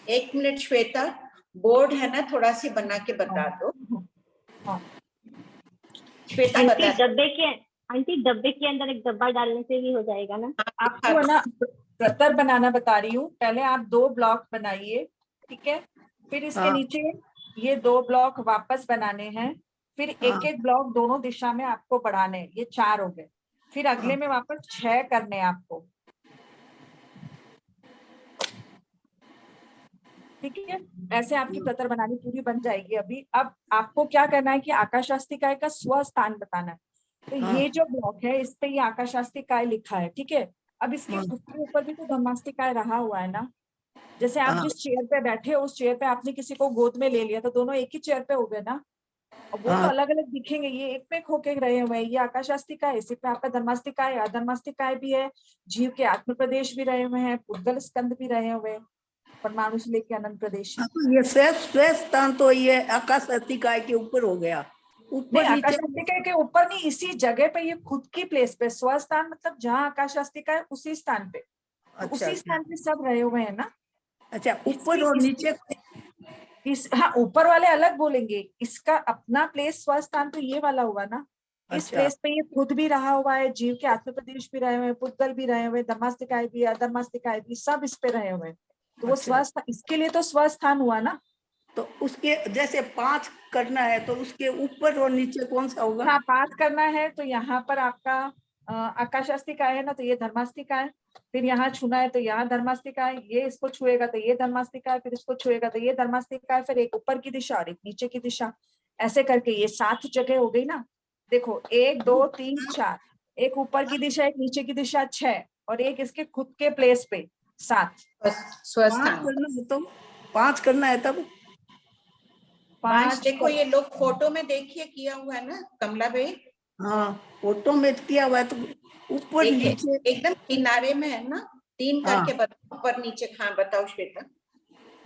एक minute Shweta, board है ना, थोड़ा सी बना के बता दो। श्वेता आंटी बता। डब्बे के अंदर एक डब्बा डालने से भी हो जाएगा ना? आपको है ना प्रतर बनाना बता रही हूँ। पहले आप 2 ब्लॉक बनाइए, ठीक है। फिर इसके नीचे ये 2 ब्लॉक वापस बनाने हैं। फिर एक एक ब्लॉक दोनों दिशा में आपको बढ़ाने हैं। ये 4 हो गए। फिर अगले में वापस 6 करने हैं आपको, ठीक है। ऐसे आपकी प्रतर बनानी पूरी बन जाएगी अभी। अब आपको क्या करना है कि आकाशास्तिकाय का स्व स्थान बताना है। तो ये जो ब्लॉक है इस पे ये आकाशास्तिकाय लिखा है, ठीक है। अब इसके ऊपर भी तो धर्मास्तिकाय रहा हुआ है ना। जैसे आप जिस चेयर पे बैठे हो उस चेयर पे आपने किसी को गोद में ले लिया तो दोनों एक ही चेयर पे हो गए ना। और वो तो अलग अलग दिखेंगे, ये एक पे होके रहे हुए हैं। ये आकाशास्तिकाय, इसी पे आपका धर्मास्तिकाय, अधर्मास्तिकाय भी है, जीव के आत्म प्रदेश भी रहे हुए हैं, पुद्गल स्कंद भी रहे हुए हैं, परमाणु से लेके अनंत प्रदेश। ये स्व स्थान तो ये आकाशास्तिकाय के ऊपर हो गया। ऊपर आकाशास्तिकाय के ऊपर नहीं, इसी जगह पे, ये खुद की प्लेस पे। स्वस्थान मतलब जहाँ आकाशास्तिकाय उसी स्थान पे। अच्छा, उसी स्थान पे सब रहे हुए हैं ना। अच्छा, ऊपर और नीचे हाँ, ऊपर वाले अलग बोलेंगे, इसका अपना प्लेस स्वस्थान तो ये वाला हुआ ना। इस प्लेस पे ये खुद भी रहा हुआ है, जीव के आत्म प्रदेश भी रहे हुए हैं, पुद्गल भी रहे हुए, धर्मास्तिकाय भी, अधर्मास्तिकाय भी, सब इस पे रहे हुए हैं। तो वो स्वस्थ, इसके लिए तो स्वस्थान हुआ ना। तो उसके जैसे 5 करना है तो उसके ऊपर और नीचे कौन सा होगा? हाँ, 5 करना है तो यहाँ पर आपका आकाशास्तिकाय है ना, तो ये धर्मास्तिकाय। फिर यहाँ छूना है तो यहाँ धर्मास्तिकाय, ये इसको छुएगा तो ये धर्मास्तिकाय, फिर इसको छुएगा तो ये धर्मास्तिकाय, फिर एक ऊपर की दिशा और एक नीचे की दिशा। ऐसे करके ये 7 जगह हो गई ना। देखो 1 2 3 4, एक ऊपर की दिशा, एक नीचे की दिशा 6, और एक इसके खुद के प्लेस पे 7। 5 करना है तब 5। देखो ये लोग फोटो में देखिए किया हुआ है ना कमला भाई। हाँ, फोटो में किया हुआ है तो ऊपर नीचे एकदम किनारे में है ना। 3 करके बताओ, ऊपर नीचे। हाँ बताओ श्वेता।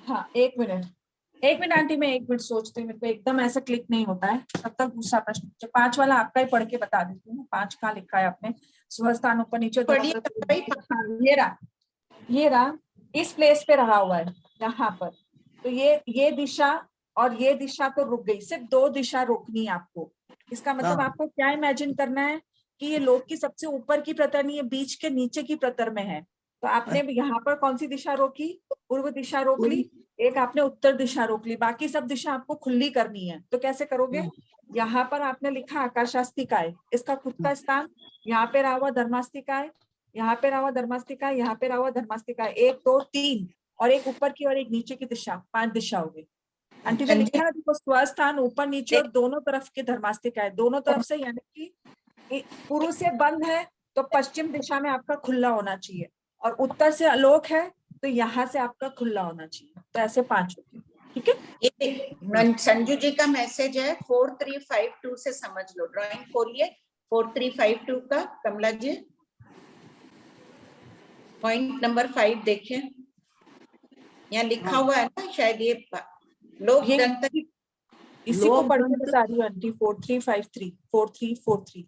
हाँ, एक मिनट आंटी, मैं 1 मिनट सोचती हूँ, मेरे को एकदम ऐसा क्लिक नहीं होता है। तब तक दूसरा प्रश्न, 5 वाला आपका ही पढ़ के बता देती हूँ। 5 कहाँ लिखा है आपने? स्वस्थान ऊपर नीचे। ये रहा, इस प्लेस पे रहा हुआ है यहाँ पर। तो ये दिशा और ये दिशा तो रुक गई, सिर्फ 2 दिशा रोकनी है आपको। इसका मतलब आपको क्या इमेजिन करना है कि ये लोक की सबसे ऊपर की प्रतर नहीं है, बीच के नीचे की प्रतर में है। तो आपने यहाँ पर कौन सी दिशा रोकी? पूर्व दिशा रोक ली, एक आपने उत्तर दिशा रोक ली, बाकी सब दिशा आपको खुली करनी है। तो कैसे करोगे? यहाँ पर आपने लिखा आकाशास्तिकाय, इसका खुद का स्थान, यहाँ पे रहा हुआ धर्मास्तिकाय, यहाँ पे रहा हुआ धर्मास्तिकाय, यहाँ पे रहा हुआ धर्मास्तिकाय, 1 2 3, और एक ऊपर की और एक नीचे की दिशा, 5 दिशा हो गई। आंटी ने लिखा है देखो, स्वस्थान ऊपर नीचे और दोनों तरफ के धर्मास्तिकाय, दोनों तरफ से, यानी कि पूर्व से बंद है तो पश्चिम दिशा में आपका खुला होना चाहिए, और उत्तर से आलोक है तो यहाँ से आपका खुला होना चाहिए। तो ऐसे 5 होते हैं, ठीक है। ये संजू जी का मैसेज है 4352 से समझ लो। ड्राइंग खोलिए 4352 का। कमला जी पॉइंट नंबर 5 देखिए, यहाँ लिखा हुआ है ना शायद। ये लोक दंत, इसी को पढ़ के बता रही हूँ आंटी। 4353 4343।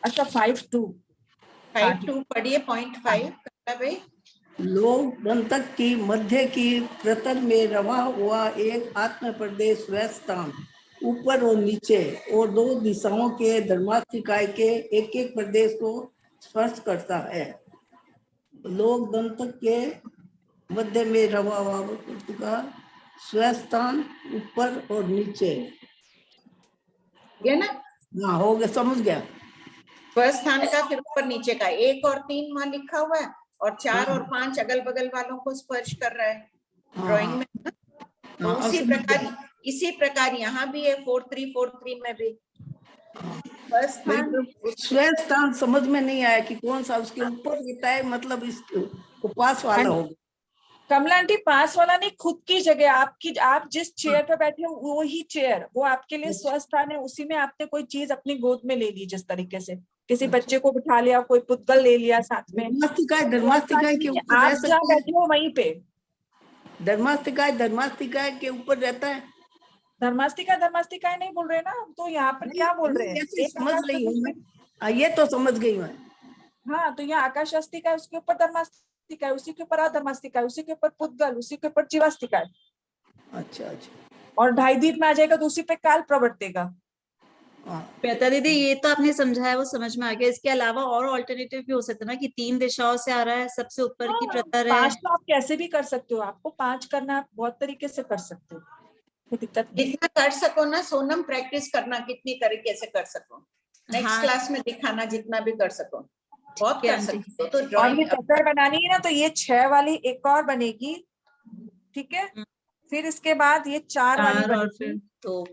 अच्छा 52 पढ़िए। पॉइंट 5 भाई। लोक दंतक की मध्य की प्रतर में रवा हुआ एक आत्म प्रदेश स्वस्थान ऊपर और नीचे और 2 दिशाओं के धर्मास्तिकाय के एक एक प्रदेश को स्पर्श करता है। लोक दंतक के मध्य में रवा हुआ का स्वस्थान ऊपर और नीचे, ये ना। हाँ हो गया, समझ गया। स्वस्थान का फिर ऊपर नीचे का 1 और 3 वहां लिखा हुआ है, और 4 और 5 अगल बगल वालों को स्पर्श कर रहा है ड्राइंग में ना। तो इसी प्रकार यहाँ भी है 4343 में भी। स्वस्थान समझ में नहीं आया कि कौन सा उसके ऊपर रहता है, मतलब इसको पास वाला होगा। कमला आंटी, पास वाला नहीं, खुद की जगह आपकी, आप जिस चेयर पे बैठे हो वो ही चेयर, वो आपके लिए स्वस्थान है। उसी में आपने कोई चीज अपनी गोद में ले ली, जिस तरीके से किसी बच्चे को बिठा लिया, कोई पुद्गल ले लिया साथ में। धर्मास्तिकाय के ऊपर आप जहाँ बैठे हो वहीं पे धर्मास्तिकाय के ऊपर रहता है। धर्मास्तिकाय नहीं बोल रहे ना, तो यहाँ पर क्या बोल रहे हैं? समझ रही हूँ मैं, ये तो समझ गई मैं। हाँ, तो यहाँ आकाशास्तिकाय, उसके ऊपर धर्मास्तिकाय है, उसी के ऊपर अधर्मास्तिका है, उसी के ऊपर पुद्गल, उसी के ऊपर जीवास्तिका है, अच्छा अच्छा। और 2.5 दीप में आ जाएगा तो उसी पे काल प्रवर्तेगा। हाँ श्वेता दीदी, ये तो आपने समझाया वो समझ में आ गया। इसके अलावा और ऑल्टरनेटिव भी हो सकता है ना कि 3 दिशाओं से आ रहा है, सबसे ऊपर की प्रतर है। 5 तो आप कैसे भी कर सकते हो, आपको 5 करना है, आप बहुत तरीके से कर सकते हो, कोई दिक्कत नहीं। जितना कर सको ना सोनम, प्रैक्टिस करना कितनी तरीके से कर सको, नेक्स्ट हाँ। क्लास में दिखाना जितना भी कर सको, बहुत ठीक है कर आंटी। सकते हो। तो और ये ड्राइंग चक्कर बनानी है ना, तो ये 6 वाली एक और बनेगी, ठीक है, फिर इसके बाद ये 4 वाली 4 और फिर बनेगी, 2।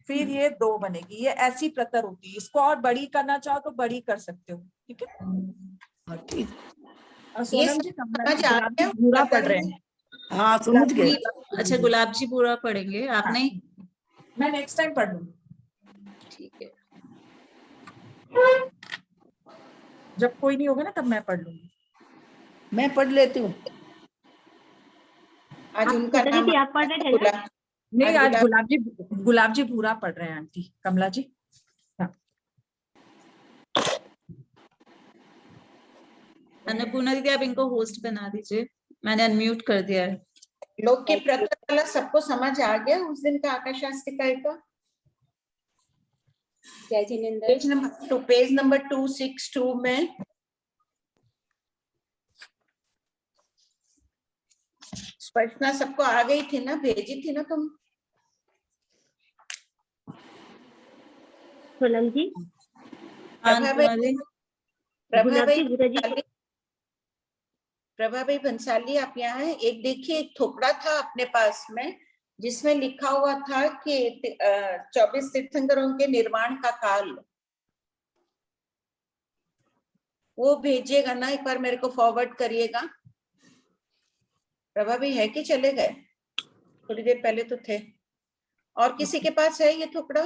फिर ये 2 बनेगी। ये ऐसी प्रतर होती है, इसको और बड़ी करना चाहो तो बड़ी कर सकते हो, ठीक है। हाँ, ठीक। और सोनम जी समझ आ गुलाब जी गया पूरा पढ़ प्रतर रहे में? हैं। हाँ समझ गए। अच्छा, गुलाब जी पूरा पढ़ेंगे, आप हाँ। नहीं? मैं नेक्स्ट टाइम पढ़ लूंगी, ठीक है। जब कोई नहीं होगा ना तब मैं पढ़ लूंगी। मैं पढ़ लेती हूँ। आज उनका श्वेता नाम दीदी आप पढ़ रहे थे ना? गुलाब। नहीं, आज गुलाब गुलाब जी पूरा पढ़ रहे हैं आंटी कमला जी। हाँ। अन्नपूर्णा दीदी, आप इनको होस्ट बना दीजिए, मैंने अनम्यूट कर दिया है। लोक के प्रतर वाला सबको समझ आ गया उस दिन का आकाशास्तिका का? जय जिनेंद्र। पेज नंबर 262 में स्पष्टता सबको आ गई थी ना, भेजी थी ना तुम? सोनम जी, हाँ, प्रभा अन्नपूर्णा भाई, जी। गुलाब जी, गुरु जी। प्रभा भाई भंसाली आप यहाँ हैं? एक देखिए, एक थोपड़ा था अपने पास में जिसमें लिखा हुआ था कि 24 तीर्थंकरों के निर्माण का काल, वो भेजिएगा ना, एक बार मेरे को फॉरवर्ड करिएगा। प्रभा भाई है कि चले गए? थोड़ी देर पहले तो थे। और किसी के पास है ये थोपड़ा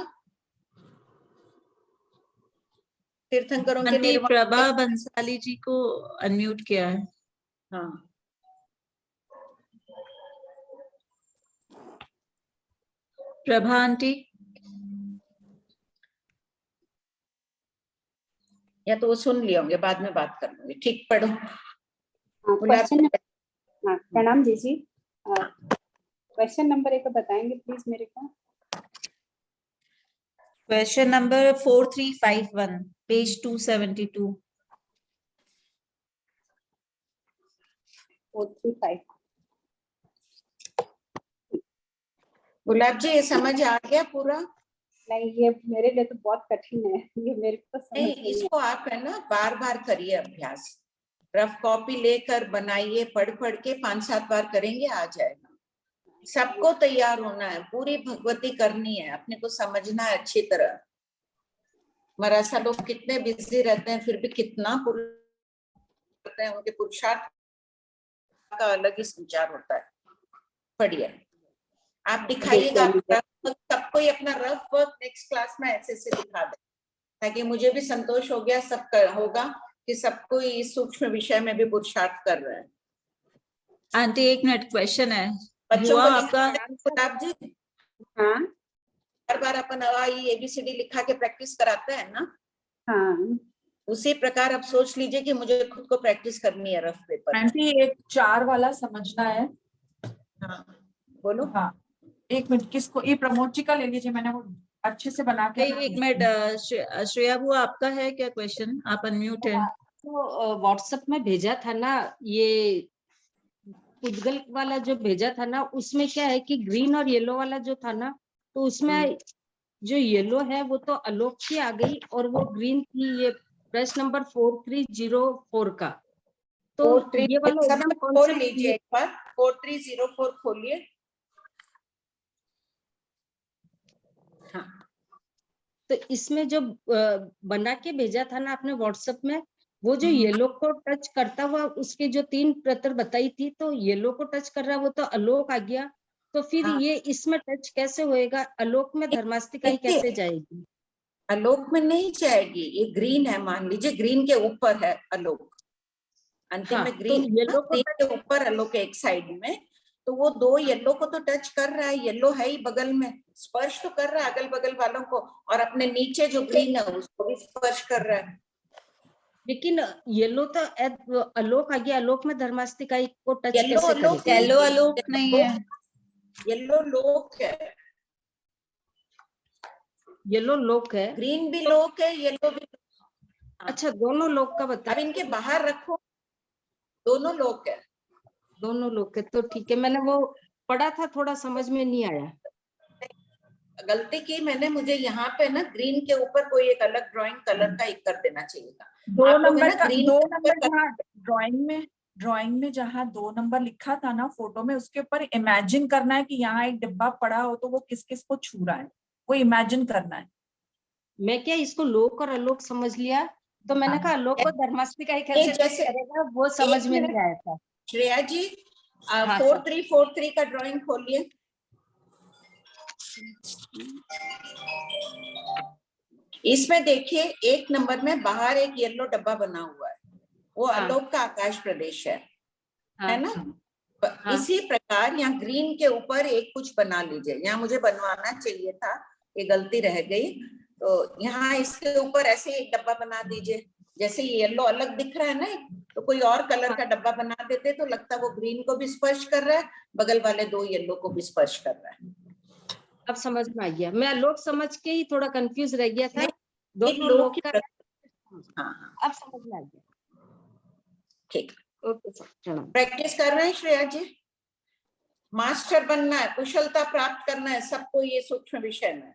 तीर्थंकरों के आंटी निर्माण? प्रभा बंसाली जी को अनम्यूट किया है। हाँ, प्रभा आंटी, या तो वो सुन लिए होंगे, बाद में बात कर लूंगी। ठीक, पढ़ो। क्वेश्चन, प्रणाम जी। क्वेश्चन नंबर 1 बताएंगे प्लीज मेरे को? Question number 4351, page 272। 435। गुलाब जी ये समझ आ गया पूरा? नहीं, ये मेरे लिए तो बहुत कठिन है, ये मेरे को समझ नहीं, नहीं इसको आप है ना बार बार करिए अभ्यास, रफ कॉपी लेकर बनाइए, पढ़ पढ़ के 5-7 बार करेंगे, आ जाएगा। सबको तैयार होना है, पूरी भगवती करनी है, अपने को समझना है अच्छी तरह। मराठा लोग कितने बिजी रहते हैं, फिर भी कितना करते हैं, उनके पुरुषार्थ का अलग ही संचार होता है। पढ़िए, आप दिखाइएगा सबको ही अपना रफ वर्क नेक्स्ट क्लास में ऐसे से दिखा दे, ताकि मुझे भी संतोष हो गया, सब होगा कि सबको इस सूक्ष्म विषय में भी पुरुषार्थ कर रहे हैं। आंटी 1 मिनट, क्वेश्चन है। बच्चों हुआ को आपका गुलाब जी हाँ बार बार अपन ABCD लिखा के प्रैक्टिस कराते हैं ना, हाँ। उसी प्रकार आप सोच लीजिए कि मुझे खुद को प्रैक्टिस करनी है रफ पेपर। आंटी एक 4 वाला समझना है। हाँ बोलो। हाँ, 1 मिनट, किसको? ये प्रमोद जी का ले लीजिए, मैंने वो अच्छे से बना के। 1 मिनट, श्रेया बुआ आपका है क्या क्वेश्चन? आप अनम्यूट है। तो व्हाट्सएप में भेजा था ना, ये पुद्गल वाला जो भेजा था ना, उसमें क्या है कि ग्रीन और येलो वाला जो था ना, तो उसमें जो येलो है वो तो आलोक की आ गई, और वो ग्रीन थी ये प्रश्न नंबर 4304 का। तो ये वाला एकदम खोल कॉन्सेप्ट लीजिए एक बार, 4304 खोलिए। हाँ, तो इसमें जो बना के भेजा था ना आपने व्हाट्सएप में, वो जो येलो को टच करता हुआ उसके जो 3 प्रतर बताई थी, तो येलो को टच कर रहा वो तो आलोक आ गया, तो फिर हाँ। ये इसमें टच कैसे होएगा? आलोक में धर्मास्तिकाई देखिए, कैसे जाएगी? आलोक में नहीं जाएगी, ये ग्रीन है, मान लीजिए ग्रीन के ऊपर है आलोक, अंतिम हाँ, में तो ग्रीन येलो को ग्रीन के ऊपर आलोक है एक साइड में, तो वो 2 येलो को तो टच कर रहा है, येलो है ही बगल में, स्पर्श तो कर रहा है अगल बगल वालों को, और अपने नीचे जो ग्रीन है उसको भी स्पर्श कर रहा है। लेकिन येलो तो आलोक आ गया, आलोक में धर्मास्तिकाई को टच येलो कैसे आलोक करेगा? येलो आलोक नहीं है, येलो लोक है, येलो लोक है। ग्रीन भी लोक है, येलो भी। अच्छा, दोनों लोक का बता। अब इनके बाहर रखो, दोनों लोक है। दोनों लोक है तो ठीक है, मैंने वो पढ़ा था, थोड़ा समझ में नहीं आया। गलती की मैंने, मुझे यहाँ पे ना ग्रीन के ऊपर कोई एक अलग ड्राइंग कलर का एक कर देना चाहिए था। दो आप लोग है नंबर ना का, ग्रीन दो के नंबर ऊपर जहाँ ड्राइंग में जहाँ 2 नंबर लिखा था ना फोटो में, उसके ऊपर इमेजिन करना है कि यहाँ एक डिब्बा पड़ा हो तो वो किस किस को छू रहा है, वो इमेजिन करना है। मैं क्या इसको लोक और आलोक समझ लिया, तो मैंने कहा आलोक को धर्मास्तिकाई कैसे टच जैसे करेगा, वो समझ एक में मिनट नहीं आया था। श्रेया जी, हाँ, 4343 का ड्राइंग खोलिए। इसमें देखिए एक नंबर में बाहर एक येलो डब्बा बना हुआ है, वो हाँ। आलोक का आकाश प्रदेश है हाँ, ना? हाँ। इसी प्रकार यहाँ ग्रीन के ऊपर एक कुछ बना लीजिए। यहाँ मुझे बनवाना चाहिए था, ये गलती रह गई, तो यहाँ इसके ऊपर ऐसे एक डब्बा बना दीजिए। जैसे येलो अलग दिख रहा है ना, तो कोई और कलर का डब्बा बना देते तो लगता वो ग्रीन को भी स्पर्श कर रहा है, बगल वाले 2 येलो को भी स्पर्श कर रहा है। अब समझ में आ गया, मैं आलोक समझ के ही थोड़ा कंफ्यूज रह गया था। दोनों लोक लोक की का हाँ, अब समझ में आ गया। ठीक। ओके सर, प्रणाम। प्रैक्टिस कर रहे हैं श्रेया जी? मास्टर बनना है, कुशलता प्राप्त करना है सबको, ये सूक्ष्म विषय में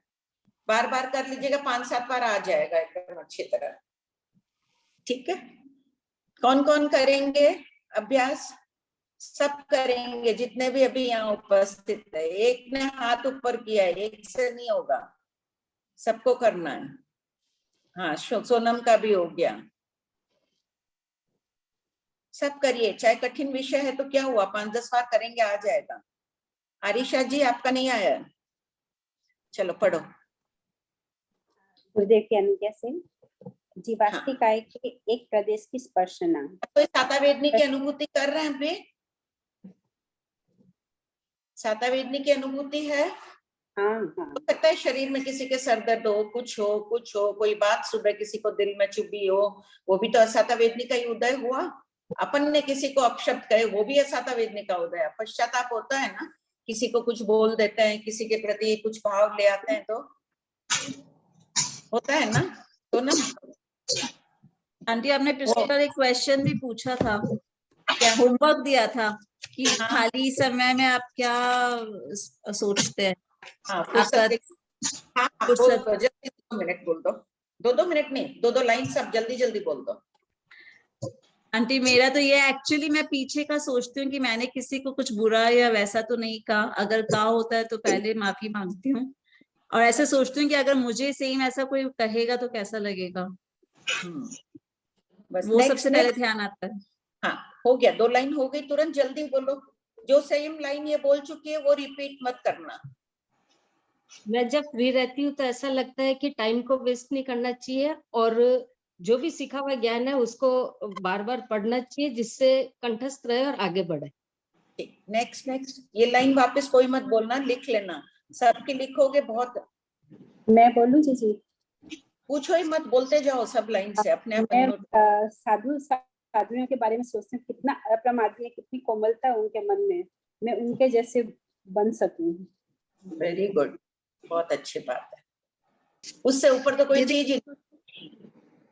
बार बार कर लीजिएगा, 5-7 बार आ जाएगा एकदम अच्छी तरह। ठीक है, कौन कौन करेंगे अभ्यास? सब करेंगे, जितने भी अभी यहाँ उपस्थित है। एक ने हाथ ऊपर किया है, एक से नहीं होगा, सबको करना है। हाँ, सोनम का भी हो गया। सब करिए, चाहे कठिन विषय है तो क्या हुआ, 5-10 बार करेंगे, आ जाएगा। आरिशा जी आपका नहीं आया, चलो पढ़ो। गुरुदेव की अनुज्ञा से जीवास्तिकाय के एक प्रदेश की स्पर्शना। कोई सातावेदनी की अनुभूति कर रहे हैं अभी? सातावेदनी की अनुभूति है? हाँ हाँ, हो सकता है शरीर में किसी के सर दर्द हो, कुछ हो, कोई बात सुबह किसी को दिल में चुभी हो, वो भी तो असातावेदनी का ही उदय हुआ। अपन ने किसी को अपशब्द कहे, वो भी असातावेदनी का उदय है। पश्चाताप होता है ना, किसी को कुछ बोल देते हैं, किसी के प्रति कुछ भाव ले आते हैं, तो होता है ना। तो ना आंटी आपने पिछली बार एक क्वेश्चन भी पूछा था, क्या होमवर्क दिया था कि हाँ। खाली समय में आप क्या सोचते हैं? हाँ, आपका हाँ, बोल दो जल्दी, 2 मिनट बोल दो, 2 मिनट नहीं, 2 लाइन सब जल्दी जल्दी बोल दो। आंटी मेरा तो ये एक्चुअली मैं पीछे का सोचती हूँ कि मैंने किसी को कुछ बुरा या वैसा तो नहीं कहा, अगर कहा होता है तो पहले माफी मांगती हूँ, और ऐसे सोचती हूँ कि अगर मुझे सेम ऐसा कोई कहेगा तो कैसा लगेगा, बस वो सबसे पहले ध्यान आता है। हाँ, हो गया, 2 लाइन हो गई, तुरंत जल्दी बोलो। जो सेम लाइन ये बोल चुकी है वो रिपीट मत करना। मैं जब फ्री रहती हूँ तो ऐसा लगता है कि टाइम को वेस्ट नहीं करना चाहिए, और जो भी सीखा हुआ ज्ञान है उसको बार बार पढ़ना चाहिए, जिससे कंठस्थ रहे और आगे बढ़े। नेक्स्ट ये लाइन वापस कोई मत बोलना, लिख लेना, सबकी लिखोगे बहुत। मैं बोलूं जी? पूछो ही मत, बोलते जाओ सब लाइन से अपने आप। मैं साधुओं के बारे में सोचती हूँ, कितना अप्रमादी है, कितनी कोमलता है उनके मन में, मैं उनके जैसे बन सकूं। वेरी गुड, बहुत अच्छी बात है, उससे ऊपर तो कोई चीज ही।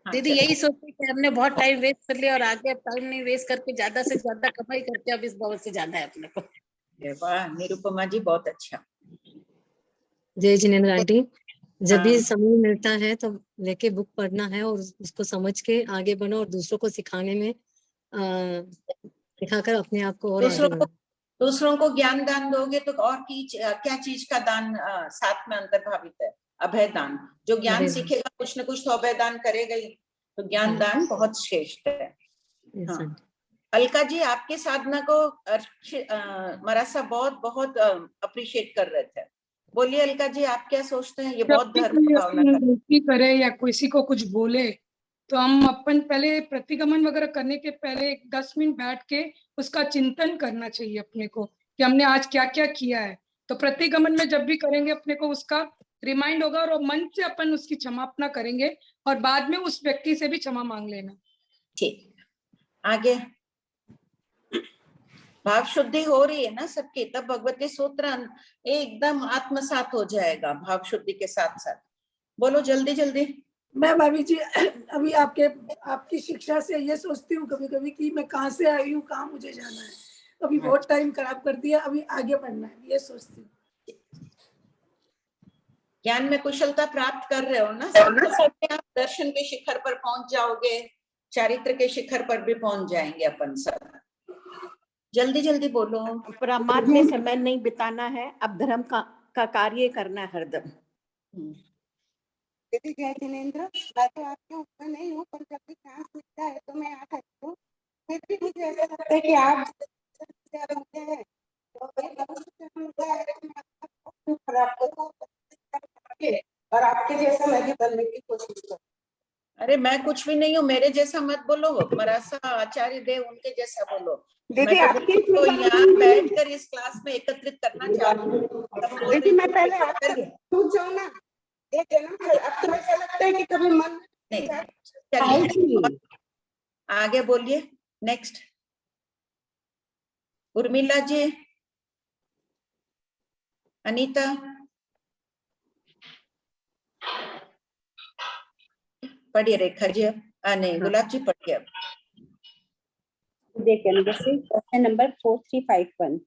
दीदी यही सोचते कि हमने बहुत टाइम वेस्ट कर लिया और आगे टाइम नहीं वेस्ट करके ज्यादा से ज्यादा कमाई करके अब इस बहुत से ज्यादा है अपने को। वाह निरुपमा जी, बहुत अच्छा। जय जिनेन्द्र आंटी, जब भी समय मिलता है तो लेके बुक पढ़ना है और उसको समझ के आगे बढ़ो और दूसरों को सिखाने में सिखाकर अपने आप को और दूसरों को ज्ञान दान दोगे तो और क्या चीज का दान साथ में अंतर्भावित है? अभय दान। जो ज्ञान सीखेगा कुछ न कुछ तो अभय दान करेगा ही, तो ज्ञान दान बहुत श्रेष्ठ है। हाँ। अलका जी आपके साधना को मरासा बहुत अप्रिशिएट कर रहे थे, बोलिए अलका जी आप क्या सोचते हैं? ये बहुत धर्म भावना करे या किसी को कुछ बोले तो हम अपन पहले प्रतिगमन वगैरह करने के पहले 10 मिनट बैठ के उसका चिंतन करना चाहिए अपने को कि हमने आज क्या क्या किया है। तो प्रतिगमन में जब भी करेंगे अपने को उसका रिमाइंड होगा और मन से अपन उसकी क्षमापना करेंगे और बाद में उस व्यक्ति से भी क्षमा मांग लेना। ठीक, आगे भाव शुद्धि हो रही है ना सबकी, तब भगवती सूत्र एकदम आत्मसात हो जाएगा भाव शुद्धि के साथ साथ। बोलो जल्दी जल्दी। मैं भाभी जी अभी आपकी शिक्षा से ये सोचती हूँ कभी कभी कि मैं कहाँ से आई हूँ, कहाँ मुझे जाना है। अभी बहुत टाइम खराब कर दिया, अभी आगे बढ़ना है, ये सोचती हूँ। ज्ञान में कुशलता प्राप्त कर रहे हो ना, सब आप दर्शन के शिखर पर पहुंच जाओगे, चारित्र के शिखर पर भी पहुंच जाएंगे अपन सब। जल्दी जल्दी बोलो। प्रमाद में समय नहीं बिताना है, अब धर्म का कार्य करना है हरदम। दीदी जय जिनेंद्र, मैं तो आपके ऊपर नहीं हूँ, पर जब भी चांस मिलता है तो मैं आ सकती हूँ। फिर भी मुझे ऐसा लगता है कि आप बनते हैं तो और आपके जैसा मैं भी बनने की कोशिश करूँ। अरे मैं कुछ भी नहीं हूँ, मेरे जैसा मत बोलो, मरासा आचार्य देव उनके जैसा बोलो। दीदी तो यहाँ बैठकर इस क्लास में एकत्रित करना चाहती हूँ। दीदी मैं पहले आपसे पूछ जाऊँ ना, ये जन्म अब तो ऐसा लगता है कि कभी मन नहीं। चलिए आगे बोलिए। नेक्स्ट उर्मिला जी, अनीता, पढ़िए रेखा जी। अब नहीं, गुलाब जी पढ़िए अब। देखिए क्वेश्चन नंबर 4351,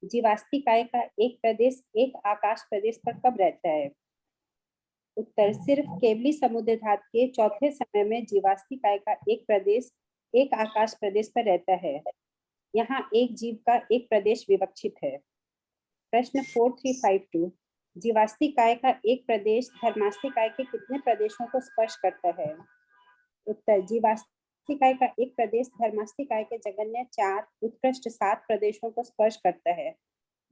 जीवास्ती काय का एक प्रदेश एक आकाश प्रदेश पर कब रहता है? उत्तर, सिर्फ केवली समुद्र धात के चौथे समय में जीवास्ती काय का एक प्रदेश एक आकाश प्रदेश पर रहता है। यहाँ एक जीव का एक प्रदेश विवक्षित है। प्रश्न 4352, जीवास्ती काय का एक प्रदेश धर्मास्ती काय के कितने प्रदेशों को स्पर्श करता है? उत्तर, जीवास्ती काय का एक प्रदेश धर्मास्ती काय के जगन्य 4 उत्कृष्ट 7 प्रदेशों को स्पर्श करता है।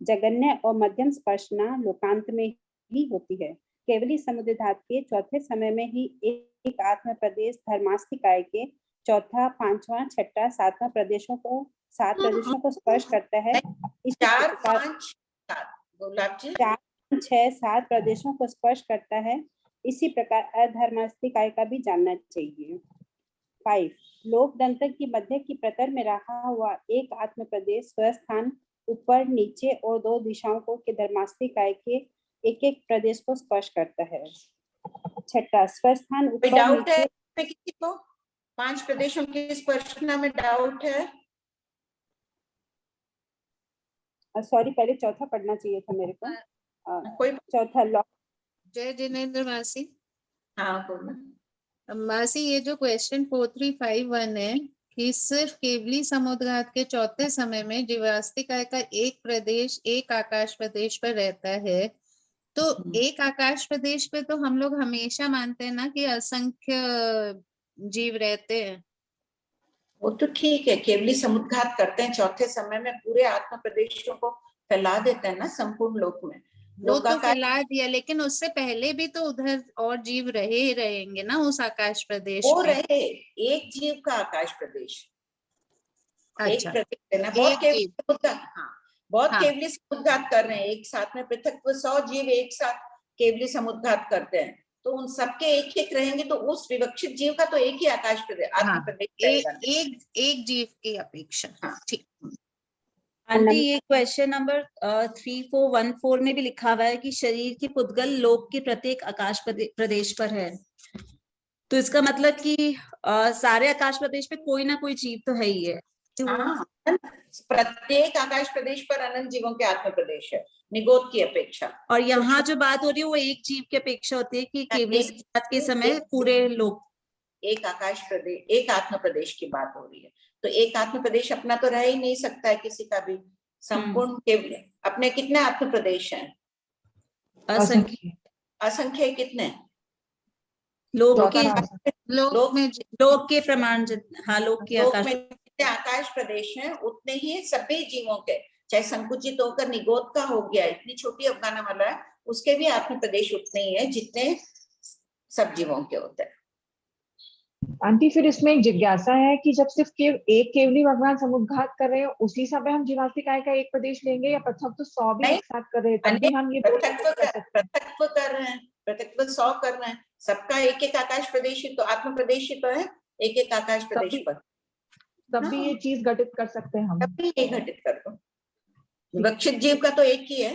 जगन्य और मध्यम स्पर्शना लोकांत में ही होती है। केवली समुद्र धात के चौथे समय में ही एक आत्म प्रदेश धर्मास्ती काय के चौथा, पांचवा, छठा, सातवां प्रदेशों को 7 प्रदेशों को स्पर्श करता है। 4, 5, 7 गुलाब जी 4, 6, 7 प्रदेशों को स्पर्श करता है। इसी प्रकार अधर्मास्ती काय का भी जानना चाहिए। 5, लोक दंतक की मध्य की प्रतर में रहा हुआ एक आत्म प्रदेश स्वस्थान ऊपर, नीचे और 2 दिशाओं को के धर्मास्ती काय के एक एक प्रदेश को स्पर्श करता है। छठा, स्वस्थान ऊपर, डाउट है नीचे किसी को? 5 प्रदेशों की स्पर्शना में डाउट है? सॉरी, पहले चौथा पढ़ना चाहिए था मेरे को। कोई चौथा लॉ। जय जिनेंद्र मासी। हाँ बोलना। मासी, ये जो क्वेश्चन 4351 है कि सिर्फ केवली समुद्र घाट के चौथे समय में जीवास्ती काय का एक प्रदेश एक आकाश प्रदेश पर रहता है, तो एक आकाश प्रदेश पे तो हम लोग हमेशा मानते हैं ना कि असंख्य जीव रहते हैं। वो तो ठीक है, केवली समुद्घात करते हैं चौथे समय में, पूरे आत्म प्रदेशों को फैला देते हैं ना संपूर्ण लोक में। वो तो फैला दिया, लेकिन उससे पहले भी तो उधर और जीव रहे ही रहेंगे ना उस आकाश प्रदेश वो में। रहे एक जीव का आकाश प्रदेश। अच्छा, एक प्रदेश है ना, बहुत केवली समुद्घात, हाँ बहुत केवली समुद्घात कर रहे हैं एक साथ में, पृथक 100 जीव एक साथ केवली समुद्घात करते हैं, तो उन सबके एक एक रहेंगे, तो उस विवक्षित जीव का तो एक ही आकाश प्रदेश आत्म प्रदेश एक जीव की अपेक्षा। ठीक। आंटी, ये क्वेश्चन नंबर 3414 में भी लिखा हुआ है कि शरीर की पुद्गल लोक के प्रत्येक आकाश प्रदेश पर है, तो इसका मतलब कि सारे आकाश प्रदेश पे कोई ना कोई जीव तो है ही है। हाँ, प्रत्येक आकाश प्रदेश पर अनंत जीवों के आत्म प्रदेश है निगोद की अपेक्षा। और यहाँ जो बात हो रही है वो एक जीव की अपेक्षा होती है कि केवली के समय पूरे लोग एक आकाश प्रदेश एक आत्म प्रदेश की बात हो रही है, तो एक आत्म प्रदेश अपना तो रह ही नहीं सकता है किसी का भी। संपूर्ण केवल अपने कितने आत्म प्रदेश हैं? असंख्य। असंख्य कितने? लोक के प्रमाण, हाँ लोक के आकाश में जितने आकाश प्रदेश हैं उतने ही सभी जीवों के, चाहे संकुचित होकर निगोद का हो गया, इतनी छोटी अफगाना वाला है, उसके भी आत्म प्रदेश उतने ही है जितने सब जीवों के होते हैं। आंटी, फिर इसमें एक जिज्ञासा है कि जब सिर्फ एक केवली भगवान समुद्घात कर रहे हैं, उसी समय हम जीवास्ती काय का एक प्रदेश लेंगे, या प्रथम तो 100 भी एक साथ कर रहे हैं तब भी हम ये पृथक्व कर रहे हैं, पृथक्व 100 कर रहे हैं, सबका एक एक आकाश प्रदेश ही तो आत्म प्रदेश ही तो है, एक एक आकाश प्रदेश तभी पर, तब भी ये चीज घटित कर सकते हैं हम। तभी ये घटित कर दो। विवक्षित जीव का तो एक ही है।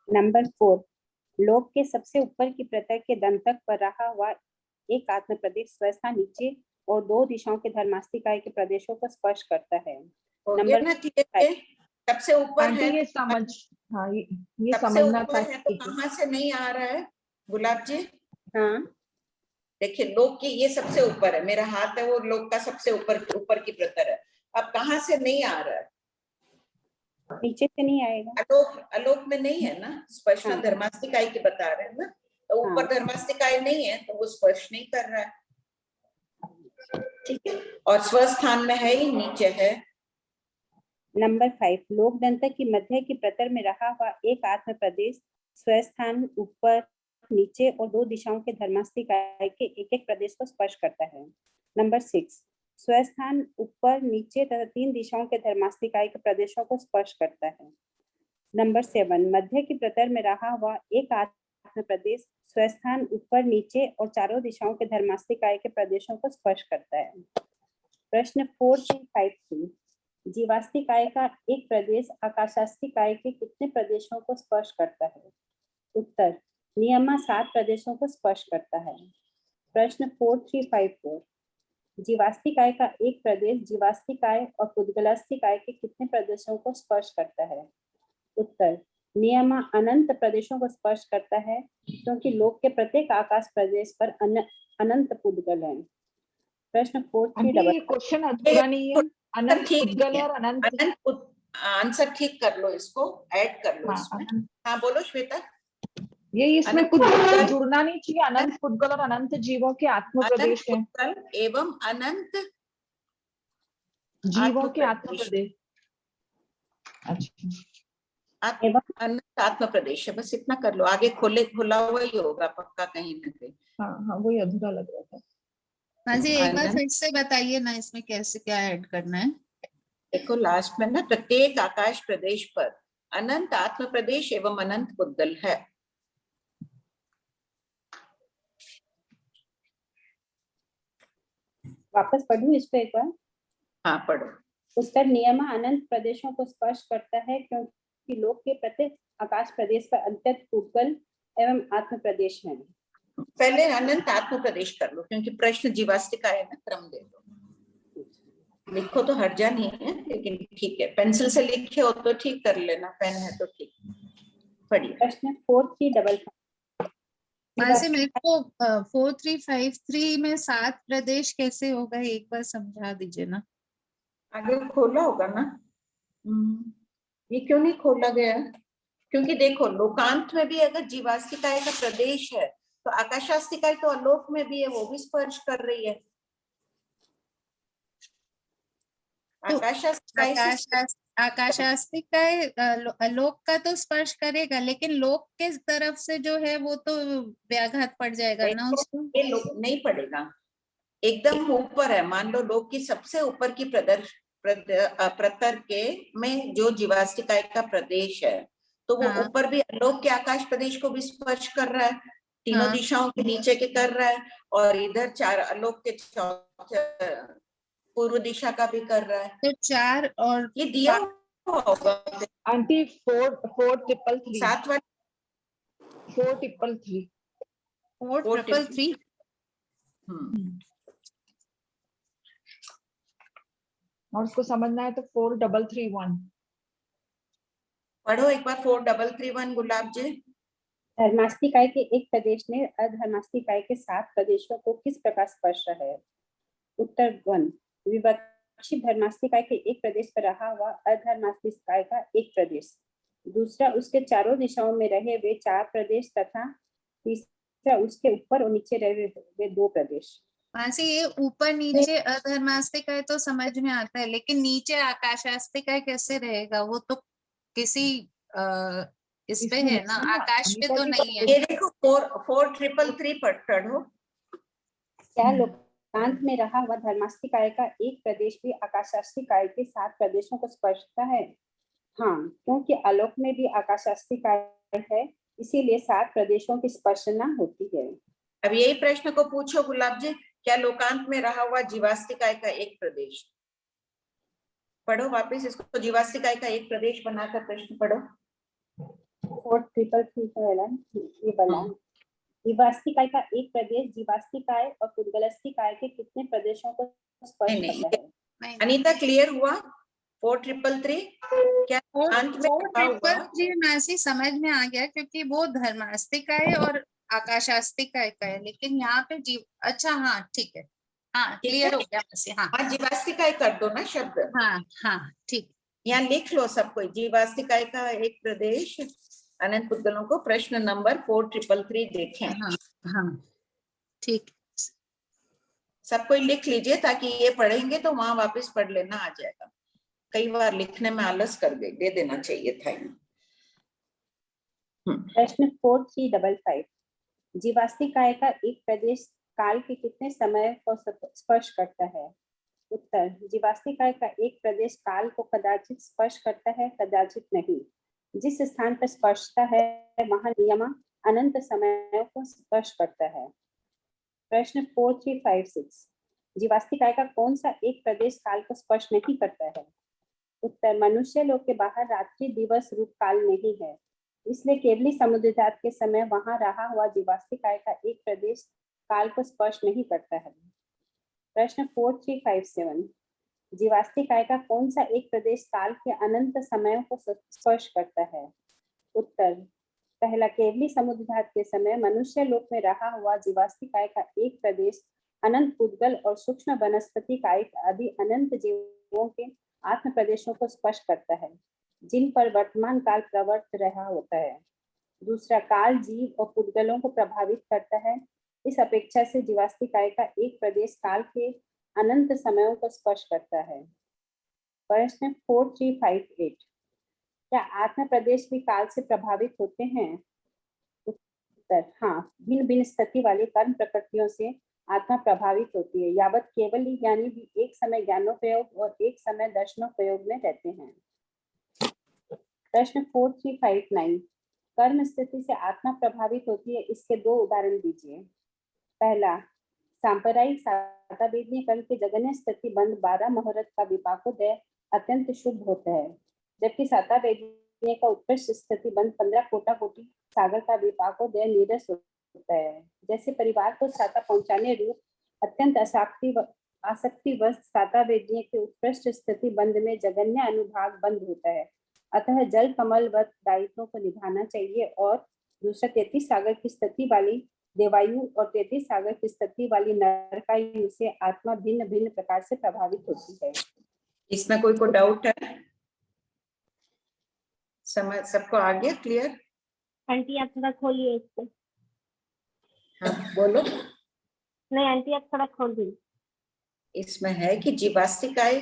नंबर 4, लोक के सबसे ऊपर की प्रतर के दंतक पर रहा हुआ एक आत्म प्रदेश स्वस्था नीचे और 2 दिशाओं के धर्मास्तिकाय के प्रदेशों को स्पर्श करता है। नंबर सबसे ऊपर आंटी है, ये समझ, हाँ ये सबसे समझना था ऊपर है तो कि कहाँ से नहीं आ रहा है गुलाब जी? हाँ, देखिए लोक की ये सबसे ऊपर है, मेरा हाथ है वो लोक का सबसे ऊपर की प्रतर है। अब कहाँ से नहीं आ रहा है? नीचे से नहीं आएगा। आलोक में नहीं है ना, स्पर्शना हाँ। धर्मास्तिकाय की बता रहे हैं ना, तो ऊपर हाँ। धर्मास्तिकाय नहीं है तो वो स्पर्श नहीं कर रहा है, ठीक है। और स्वस्थान में है ही, नीचे है। नंबर 5, लोक दंतक की मध्य की प्रतर में रहा हुआ एक आत्म प्रदेश स्वस्थान ऊपर नीचे और 2 दिशाओं के धर्मास्तिकाय के एक एक प्रदेश को स्पर्श करता है। नंबर 6, स्वस्थान ऊपर नीचे तथा 3 दिशाओं के धर्मास्तिकाय के प्रदेशों को स्पर्श करता है। नंबर 7, मध्य की प्रतर में रहा हुआ एक आत्म प्रदेश स्वस्थान ऊपर नीचे और चारों दिशाओं के धर्मास्तिकाय के प्रदेशों को स्पर्श करता है। प्रश्न 4353, जीवास्तिकाय का एक प्रदेश आकाशास्तिकाय के कितने प्रदेशों को स्पर्श करता है? उत्तर, नियमा 7 प्रदेशों को स्पर्श करता है। प्रश्न 4354, जीवास्तिकाय का एक प्रदेश जीवास्तिकाय और पुद्गलास्तिकाय के कितने प्रदेशों को स्पर्श करता है? उत्तर, नियमा अनंत प्रदेशों को स्पर्श करता है क्योंकि लोक के प्रत्येक आकाश प्रदेश पर अनंत पुद्गल है। प्रश्न 4355, क्वेश्चन अधूरा नहीं है। अनंत पुद्गल और अनंत आंसर ठीक कर लो, इसको ऐड कर लो इसमें। हाँ बोलो श्वेता। ये इसमें कुछ जुड़ना नहीं चाहिए। अनंत पुद्गल और अनंत जीवों के आत्म प्रदेश है एवं अनंत जीवों के आत्म प्रदेश। अच्छा, एवं अनंत आत्म प्रदेश है, बस इतना कर लो। आगे खुला हुआ ही होगा पक्का कहीं ना कहीं। हाँ वही अधूरा लग रहा था। हाँ जी, एक बार फिर से बताइए ना, इसमें कैसे क्या ऐड करना है? देखो लास्ट में ना, प्रत्येक आकाश प्रदेश पर अनंत आत्म प्रदेश एवं अनंत पुद्गल है। वापस पढ़ूं इसको एक बार? हाँ पढ़ो। उत्तर, नियमा अनंत प्रदेशों को स्पर्श करता है क्योंकि लोक के प्रत्येक आकाश प्रदेश पर अत्यंत पुद्गल एवं आत्म प्रदेश है। पहले अनंत आत्म प्रदेश कर लो क्योंकि प्रश्न जीवास्तिकाय है ना, क्रम दे दो। लिखो तो हर्जा नहीं है, लेकिन ठीक है, पेंसिल से लिखे हो तो ठीक, कर लेना, पेन है तो ठीक। पढ़िए। प्रश्न 4355, वैसे मेरे को 4353 में 7 प्रदेश कैसे होगा, एक बार समझा दीजिए ना। आगे खोला होगा ना, ये क्यों नहीं खोला गया? क्योंकि देखो लोकांत में भी अगर जीवास्तिकाय का प्रदेश है तो आकाशास्तिकाय तो आलोक में भी है, वो भी स्पर्श कर रही है। आकाशास्तिकाय लोक का तो स्पर्श करेगा, लेकिन लोक के तरफ से जो है वो तो व्याघात पड़ जाएगा ना उसको। ये लोक नहीं पड़ेगा, एकदम ऊपर है। मान लो लोक की सबसे ऊपर की प्रतर के में जो जीवास्तिकाय का प्रदेश है तो वो ऊपर भी आलोक के आकाश प्रदेश को भी स्पर्श कर रहा है, तीनों दिशाओं के नीचे के कर रहा है, और इधर 4 आलोक के पूर्व दिशा का भी कर रहा है। तो 4 और ये दिया होगा आंटी 4333 7 वाले 4333 4333। और उसको समझना है तो 4331 पढ़ो एक बार। 4331 गुलाब जी। धर्मास्तिकाय के एक प्रदेश ने अधर्मास्तिकाय के 7 प्रदेशों को किस प्रकार स्पर्श है? उत्तर 1, विवक्षित धर्मास्तिकाय के एक प्रदेश पर रहा हुआ अधर्मास्तिकाय का एक प्रदेश। दूसरा, उसके चारों दिशाओं में रहे वे 4 प्रदेश तथा तीसरा, उसके ऊपर और नीचे रहे वे 2 प्रदेश। वहां से ये ऊपर नीचे अधर्मास्तिकाय तो समझ में आता है, लेकिन नीचे आकाशास्तिकाय कैसे रहेगा? वो तो किसी इस पे है ना, आकाश पे तो नहीं है। ये देखो 4333 पढ़ो। क्या लोकांत में रहा हुआ धर्मास्तिकाय का एक प्रदेश भी आकाशास्तिकाय के 7 प्रदेशों को स्पर्शता है? हाँ, क्योंकि आलोक में भी आकाशास्तिकाय है, इसीलिए 7 प्रदेशों की स्पर्शना होती है। अब यही प्रश्न को पूछो गुलाब जी, क्या लोकांत में रहा हुआ जीवास्तिकाय का एक प्रदेश? पढ़ो वापस इसको, जीवास्तिकाय का एक प्रदेश बनाकर प्रश्न पढ़ो। 4333 का वाला ये वाला जीवास्तिकाय का एक प्रदेश जीवास्तिकाय और पुद्गलस्तिकाय के कितने प्रदेशों को स्पर्श करता है? अनीता क्लियर हुआ? 4333 क्या अंत में रहा हुआ? जी मासी समझ में आ गया, क्योंकि वो धर्मास्तिकाय और आकाशास्तिकाय का है, लेकिन यहाँ पे जीव, अच्छा हाँ ठीक है, हाँ क्लियर हो गया मासी। हाँ जीवास्तिकाय कर दो ना शब्द। हाँ हाँ ठीक, यहाँ लिख लो सब कोई, जीवास्तिकाय का एक प्रदेश अनंत पुद्गलों को। प्रश्न नंबर 4333 देखें। हाँ हाँ ठीक, सब कोई लिख लीजिए ताकि ये पढ़ेंगे तो वहां वापस पढ़ लेना आ जाएगा। कई बार लिखने में आलस कर गए, दे देना चाहिए था। प्रश्न 4355 जीवास्तिकाय का एक प्रदेश काल के कितने समय को स्पर्श करता है? उत्तर जीवास्तिकाय का एक प्रदेश काल को कदाचित स्पर्श करता है, कदाचित नहीं। जिस स्थान पर स्पर्शता है वहां नियम अनंत समय को स्पर्श करता है। प्रश्न 4356 जीवास्तिकाय का कौन सा एक प्रदेश काल को स्पर्श नहीं करता है? उत्तर मनुष्य लोक के बाहर रात्रि दिवस रूप काल नहीं है, इसलिए केवली समुद्र जात के समय वहां रहा हुआ जीवास्तिकाय का एक प्रदेश काल को स्पर्श नहीं करता है। प्रश्न 4357 जीवास्तिकाय का कौन सा एक प्रदेश काल के अनंत समयों को स्पर्श करता है? उत्तर पहला केवली समुद्र जात के समय मनुष्य लोक में रहा हुआ जीवास्तिकाय का एक प्रदेश अनंत पुद्गल और सूक्ष्म वनस्पति कायिक आदि अनंत जीवों के आत्म प्रदेशों को स्पर्श करता है, जिन पर वर्तमान काल प्रवर्त रहा होता है। दूसरा काल जीव और पुद्गलों को प्रभावित करता है, इस अपेक्षा से जीवास्तिकाय का एक प्रदेश काल के अनंत समयों को स्पर्श करता है। प्रश्न 4358 क्या आत्म प्रदेश भी काल से प्रभावित होते हैं? उत्तर हाँ, भिन्न भिन्न स्थिति वाली कर्म प्रकृतियों से आत्मा प्रभावित होती है। यावत केवल ज्ञानी भी एक समय ज्ञानोपयोग और एक समय दर्शनोपयोग में रहते हैं। प्रश्न 4359 कर्म स्थिति से आत्मा प्रभावित होती है, इसके दो उदाहरण दीजिए। पहला सांप्रदायिक सातावेदनीय कर्म के जगन्य स्थिति बंद 12 मुहूर्त का विपाकोदय अत्यंत शुभ होता है, जबकि सातावेदनीय का उत्कृष्ट स्थिति बंद 15 कोटा कोटि सागर का विपाकोदय नीरस होता है। जैसे परिवार को साता पहुंचाने रूप अत्यंत आसक्ति वश सातावेदनीय के उत्कृष्ट स्थिति बंद में जगन्य अनुभाग बंद होता है, अतः जल कमलवत दायित्वों को निभाना चाहिए। और दूसरा 33 सागर की स्थिति वाली देवायु और 33 सागर की स्थिति वाली नरकायु से आत्मा भिन्न भिन्न प्रकार से प्रभावित होती है। इसमें कोई को डाउट है? समझ सबको आ गया? क्लियर? आंटी आप थोड़ा खोलिए इसको। हाँ बोलो। नहीं आंटी आप थोड़ा खोल दीजिए। इसमें है कि जीवास्तिकाय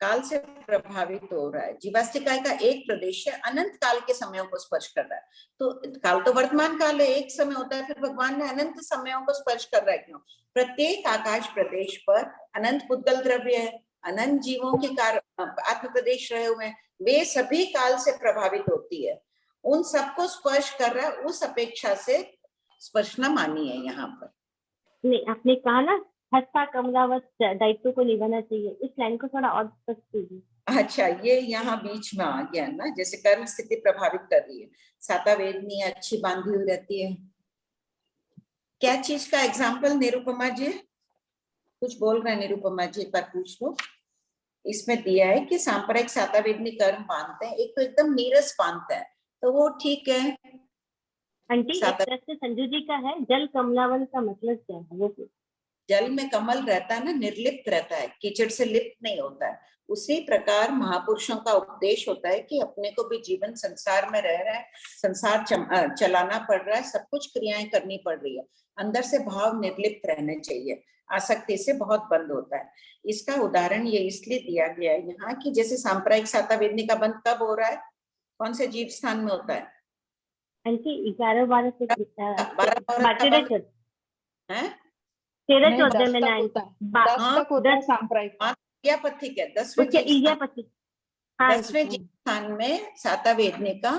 काल से प्रभावित हो रहा है। जीवास्तिकाय का एक प्रदेश है, अनंत काल के समयों को स्पर्श कर रहा है। तो काल तो वर्तमान काल है, एक समय होता है, फिर भगवान ने अनंत समयों को स्पर्श कर रहा है। क्यों? प्रत्येक आकाश प्रदेश पर अनंत पुद्गल द्रव्य है, अनंत जीवों के आत्म प्रदेश रहे हुए हैं, वे सभी काल से प्रभावित होती है, उन सबको स्पर्श कर रहा है। उस अपेक्षा से स्पर्शना मानी है यहाँ पर। नहीं आपने कहा ना हस्ता कमलावत दायित्व को निभाना चाहिए, इस लाइन को थोड़ा और स्पष्ट कीजिए। अच्छा ये यहाँ बीच में आ गया ना, जैसे कर्म स्थिति प्रभावित कर रही है, सातावेदनी अच्छी बांधी हुई रहती है। क्या चीज का एग्जाम्पल निरुपमा जी? कुछ बोल रहे हैं निरुपमा जी, एक बार पूछ लो। इसमें दिया है कि सांप्रदायिक सातावेदनी कर्म बांधते हैं, एक तो एकदम नीरस बांधते हैं, तो वो ठीक है। आंटी एक प्रश्न संजू जी का है, जल कमलावन का मतलब क्या है? वो जल में कमल रहता है ना, निर्लिप्त रहता है, कीचड़ से लिप्त नहीं होता है। उसी प्रकार महापुरुषों का उपदेश होता है कि अपने को भी जीवन संसार में रह रहा है, संसार चलाना पड़ रहा है, सब कुछ क्रियाएं करनी पड़ रही है, अंदर से भाव निर्लिप्त रहने चाहिए, आसक्ति से बहुत बंद होता है। इसका उदाहरण ये इसलिए दिया गया है यहाँ कि जैसे सांप्रदायिक सातावेदनी का बंद कब हो रहा है, कौन से जीव स्थान में होता है? आंटी 11-12 से 13-14 में 10वें जीव स्थान में सातावेदनी का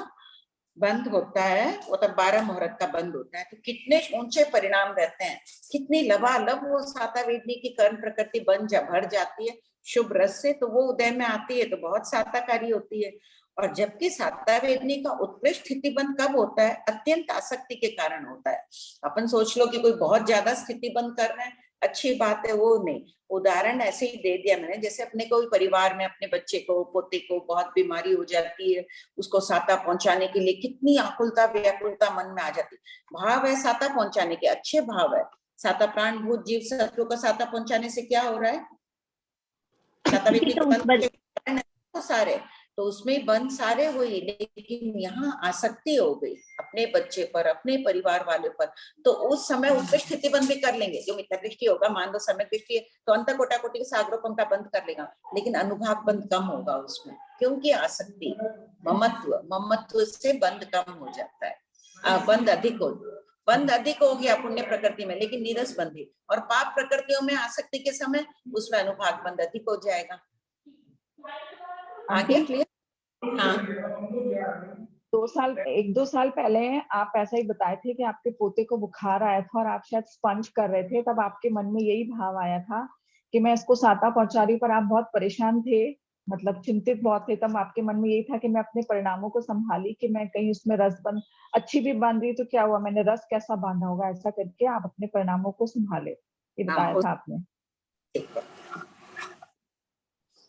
बंद होता है वो तब 12 मुहूर्त का बंद होता है, तो कितने ऊंचे परिणाम रहते हैं, कितनी लबालब वो सातावेदनी की कर्म प्रकृति बन भर जाती है शुभ रस से, तो वो उदय में आती है तो बहुत साताकारी होती है। और जबकि सातावेदनी का उत्कृष्ट स्थिति बंद कब होता है, अत्यंत आसक्ति के कारण होता है। अपन सोच लो कि कोई बहुत ज्यादा स्थिति बंद कर रहे हैं, अच्छी बात है, वो नहीं। उदाहरण ऐसे ही दे दिया मैंने, जैसे अपने कोई परिवार में अपने बच्चे को पोते को बहुत बीमारी हो जाती है, उसको साता पहुंचाने के लिए कितनी आकुलता व्याकुलता मन में आ जाती है। भाव है साता पहुंचाने के, अच्छे भाव है, साता प्राण भूत जीव शत्रु का साता पहुंचाने से क्या हो रहा है, सातावेदनी तो बंद सारे, तो उसमें बंद सारे हुए, लेकिन यहाँ आसक्ति हो गई अपने बच्चे पर, अपने परिवार वाले पर, तो उस समय उसकी स्थिति बंद भी कर लेंगे। जो मित्र दृष्टि होगा, मान लो समय दृष्टि है तो अंत कोटा कोटि सागरोपम का बंद कर लेगा, लेकिन अनुभाग बंद कम होगा उसमें, क्योंकि आसक्ति ममत्व से बंद कम हो जाता है, बंद अधिक हो गया पुण्य प्रकृति में, लेकिन नीरस बंदी, और पाप प्रकृतियों में आसक्ति के समय उसमें अनुभाग बंद अधिक हो जाएगा। आगे क्लियर? हाँ, 1-2 साल पहले आप ऐसा ही बताए थे कि आपके पोते को बुखार आया था और आप शायद स्पंज कर रहे थे, तब आपके मन में यही भाव आया था कि मैं इसको साता पहुंचा रही, पर आप बहुत परेशान थे, मतलब चिंतित बहुत थे। तब आपके मन में यही था कि मैं अपने परिणामों को संभाली, कि मैं कहीं उसमें रस बंद अच्छी भी बांध रही तो क्या हुआ, मैंने रस कैसा बांधा होगा, ऐसा करके आप अपने परिणामों को संभाले, ये बताया था आपने।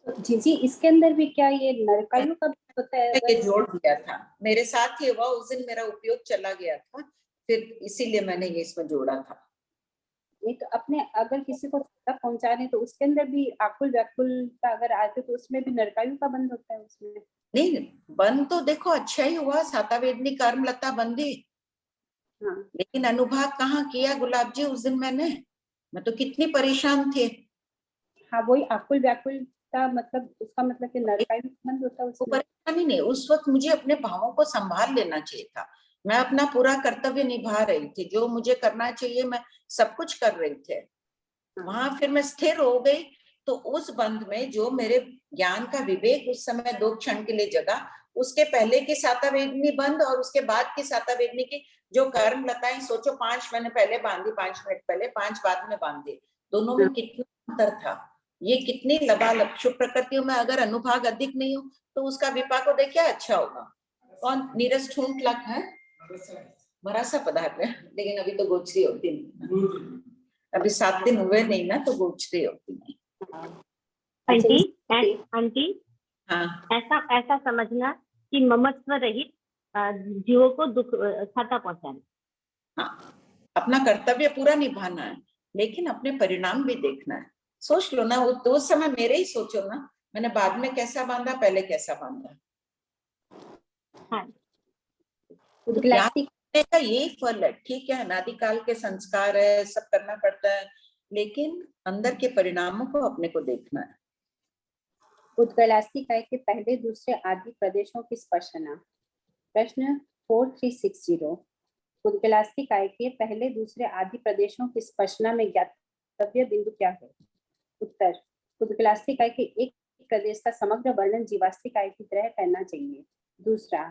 जी, इसके अंदर भी क्या ये नरकायु का होता है? ये जोड़ दिया था, मेरे साथ ही हुआ उस दिन, मेरा उपयोग चला गया था, फिर इसीलिए मैंने ये इसमें जोड़ा था। नहीं तो अपने अगर किसी को साता पहुंचाने तो उसके अंदर भी आकुल व्याकुलता अगर आते तो उसमें भी नरकायु का बंद होता है उसमें? नहीं, बंद तो देखो अच्छा ही हुआ, सातावेदनी कर्म लता बंदी, हाँ। लेकिन अनुभाग कहाँ किया गुलाब जी उस दिन मैं तो कितनी परेशान थी। हाँ, वही आकुल व्याकुलता, मतलब उसका मतलब कि नरकायु बंद होता है उसमें? परेशानी नहीं, उस वक्त मुझे अपने भावों को संभाल लेना चाहिए था, मैं अपना पूरा कर्तव्य निभा रही थी, जो मुझे करना चाहिए मैं सब कुछ कर रही थे। वहां फिर मैं स्थिर हो गई, तो उस बंध में जो मेरे ज्ञान का विवेक उस समय 2 क्षण के लिए जगा, उसके पहले की सातावेदनी बंद और उसके बाद की सातावेदनी की जो कर्म लताएं, सोचो 5 मैंने पहले बांधी, 5 मिनट पहले, 5 बाद में बांधे, दोनों में कितना अंतर था। ये कितनी लबालब शुभ प्रकृतियों में अगर अनुभाग अधिक नहीं हो तो उसका विपाक देखिए अच्छा होगा। कौन नीरस ठूंठ लग है, बड़ा सा पदार्थ है, लेकिन अभी तो गोचरी होती नहीं, अभी 7 दिन हुए नहीं ना, तो गोचरी होती नहीं। आंटी हाँ, ऐसा समझना कि ममत्व रहित जीवों को दुख साता पहुंचाना। हाँ, अपना कर्तव्य पूरा निभाना है, लेकिन अपने परिणाम भी देखना है। सोच लो ना, वो तो समय मेरे ही सोचो ना, मैंने बाद में कैसा बांधा, पहले कैसा बांधा। हाँ। का यही फल है, ठीक है, अनादिकाल के संस्कार है, सब करना पड़ता है, लेकिन अंदर के परिणामों को अपने को देखना है। उद्गलास्तिकाय के पहले दूसरे आदि प्रदेशों की स्पर्शना। प्रश्न 4360, उद्गलास्तिकाय के पहले दूसरे आदि प्रदेशों की स्पर्शना में ज्ञातव्य बिंदु क्या है? उत्तर, उद्गलास्तिकाय के एक प्रदेश का समग्र वर्णन जीवास्तिकाय की तरह करना चाहिए। दूसरा,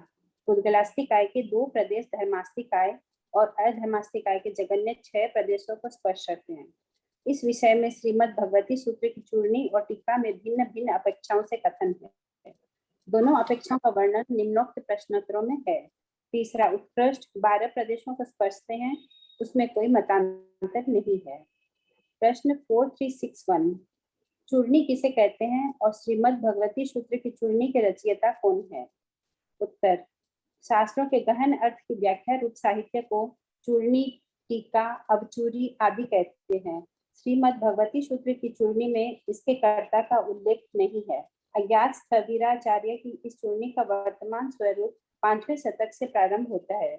उद्गलास्तिकाय के 2 प्रदेश धर्मास्तिकाय और अधर्मास्तिकाय के जगन्य 6 प्रदेशों को स्पर्श करते हैं। इस विषय में श्रीमद् भगवती सूत्र की चूर्णी और टीका में भिन्न भिन्न अपेक्षाओं से कथन है। दोनों अपेक्षाओं का वर्णन निम्नोक्त प्रश्नोत्तरों में है। तीसरा, उत्कृष्ट 12 प्रदेशों को स्पर्शते हैं, उसमें कोई मतांतर नहीं है। प्रश्न 4361, चूर्णी किसे कहते हैं और श्रीमद् भगवती सूत्र की चूर्णी के रचयिता कौन है? उत्तर, शास्त्रों के गहन अर्थ की व्याख्या रूप साहित्य को चूर्णी, टीका, अवचूरी आदि कहते हैं। श्रीमद् भगवती सूत्र की चूर्णी में इसके कर्ता का उल्लेख नहीं है। अज्ञात स्थविराचार्य की इस चूर्णी का वर्तमान स्वरूप 5वें शतक से प्रारंभ होता है।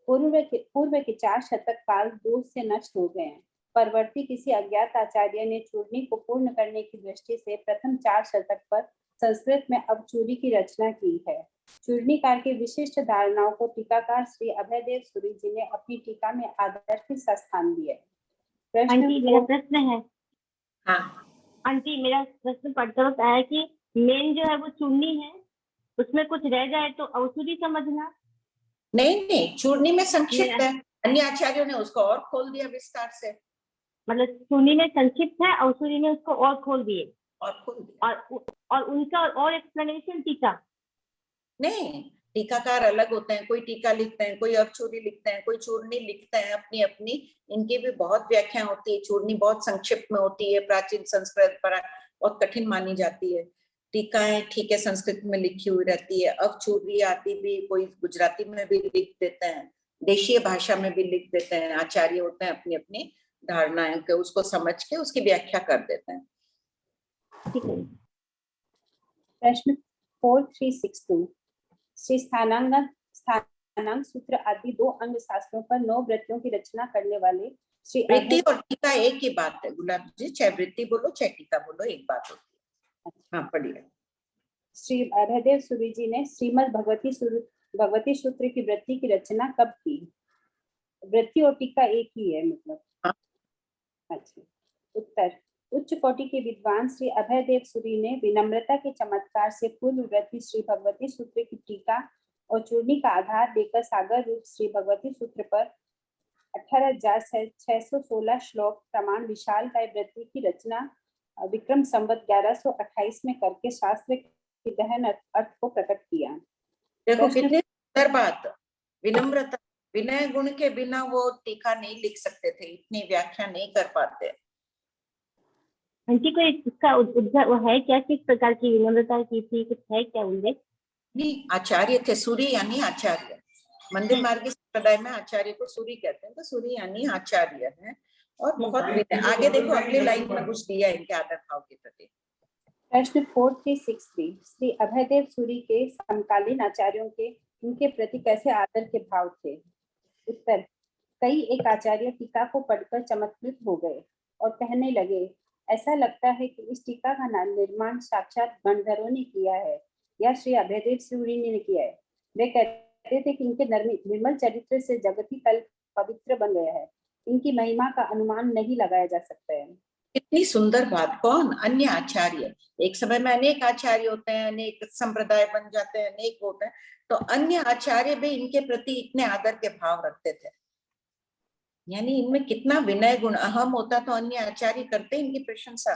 पूर्व के 4 शतक काल दूर से नष्ट हो गए हैं। परवर्ती किसी अज्ञात आचार्य ने चूर्णी को पूर्ण करने की दृष्टि से प्रथम 4 शतक पर संस्कृत में अवचूरी की रचना की है। चूर्णीकार की विशिष्ट धारणाओं को टीकाकार श्री अभयदेव सूरी जी ने अपनी टीका में आदर्श स्थान दिया। आंटी मेरा प्रश्न है। हाँ आंटी, मेरा प्रश्न पढ़ते वक्त आया कि मेन जो है वो चूर्णी है, उसमें कुछ रह जाए तो अवसुरी समझना, नहीं, चूर्णी में संक्षिप्त है, अन्य आचार्यों ने उसको और खोल दिया विस्तार से। मतलब चूर्णी में संक्षिप्त है और सूरी ने उसको और खोल दिए और उनका और एक्सप्लेनेशन टीका नहीं, टीकाकार अलग होते हैं, कोई टीका लिखते हैं, कोई अवचूरी लिखते हैं, कोई चूर्णी लिखते हैं अपनी अपनी, इनकी भी बहुत व्याख्या होती है। चूर्णी बहुत संक्षिप्त में होती है, प्राचीन संस्कृत पर बहुत कठिन मानी जाती है। टीकाएं ठीक है संस्कृत में लिखी हुई रहती है, अवचूरी आदि भी कोई गुजराती में भी लिख देते हैं, देशीय भाषा में भी लिख देते हैं। आचार्य होते हैं अपनी अपनी धारणाएं के उसको समझ के उसकी व्याख्या कर देते हैं। प्रश्न 4362 श्री स्थानांग सूत्र आदि 2 अंग शास्त्रों पर 9 वृत्तियों की रचना करने वाले श्री वृत्ति और टीका एक ही बात है गुलाब जी, चाहे वृत्ति बोलो चाहे टीका बोलो एक बात होती है। हाँ पढ़िए। श्री अभयदेव सूरी जी ने श्रीमद् भगवती सूत्र की वृत्ति की रचना कब की? वृत्ति और टीका एक ही है मतलब। अच्छा। उत्तर, उच्च कोटि के विद्वान श्री अभयदेव सूरी ने विनम्रता के चमत्कार से पूर्व वृत्ति श्री भगवती सूत्र की टीका और चूर्णी का आधार देकर सागर रूप श्री भगवती सूत्र पर 18,616 श्लोक प्रमाण विशाल काय वृत्ति की रचना विक्रम संवत 1128 में करके शास्त्र के गहन अर्थ को प्रकट किया। देखो कितनी सुंदर बात, विनम्रता, विनय गुण के बिना वो टीका नहीं लिख सकते थे, इतनी व्याख्या नहीं कर पाते। आंटी को इसका वो है क्या, किस प्रकार की विनम्रता की थी, कुछ है क्या उल्लेख? नहीं, आचार्य थे, सूरी यानी आचार्य। मंदिर मार्गी संप्रदाय में आचार्य को सूरी कहते हैं, तो सूरी यानी आचार्य है और बहुत विनय। आगे देखो अगली लाइन में कुछ दिया इनके आदर भाव के प्रति। प्रश्न 4363 श्री अभयदेव सूरी के समकालीन आचार्यों के उनके प्रति कैसे आदर के भाव थे? उत्तर, कई एक आचार्य टीका को पढ़कर चमत्कृत हो गए और कहने लगे, ऐसा लगता है कि इस टीका का निर्माण साक्षात गणधरों ने किया है या श्री अभयदेव सूरी ने किया है। वे कहते थे कि इनके निर्मल चरित्र से जगती तल पवित्र बन गया है, इनकी महिमा का अनुमान नहीं लगाया जा सकता है। इतनी सुंदर बात। कौन? अन्य आचार्य। एक समय में अनेक आचार्य होते हैं, अनेक संप्रदाय बन जाते हैं, अनेक होते हैं, तो अन्य आचार्य भी इनके प्रति इतने आदर के भाव रखते थे। यानी इनमें कितना विनय गुण अहम होता, तो अन्य आचार्य करते इनकी प्रशंसा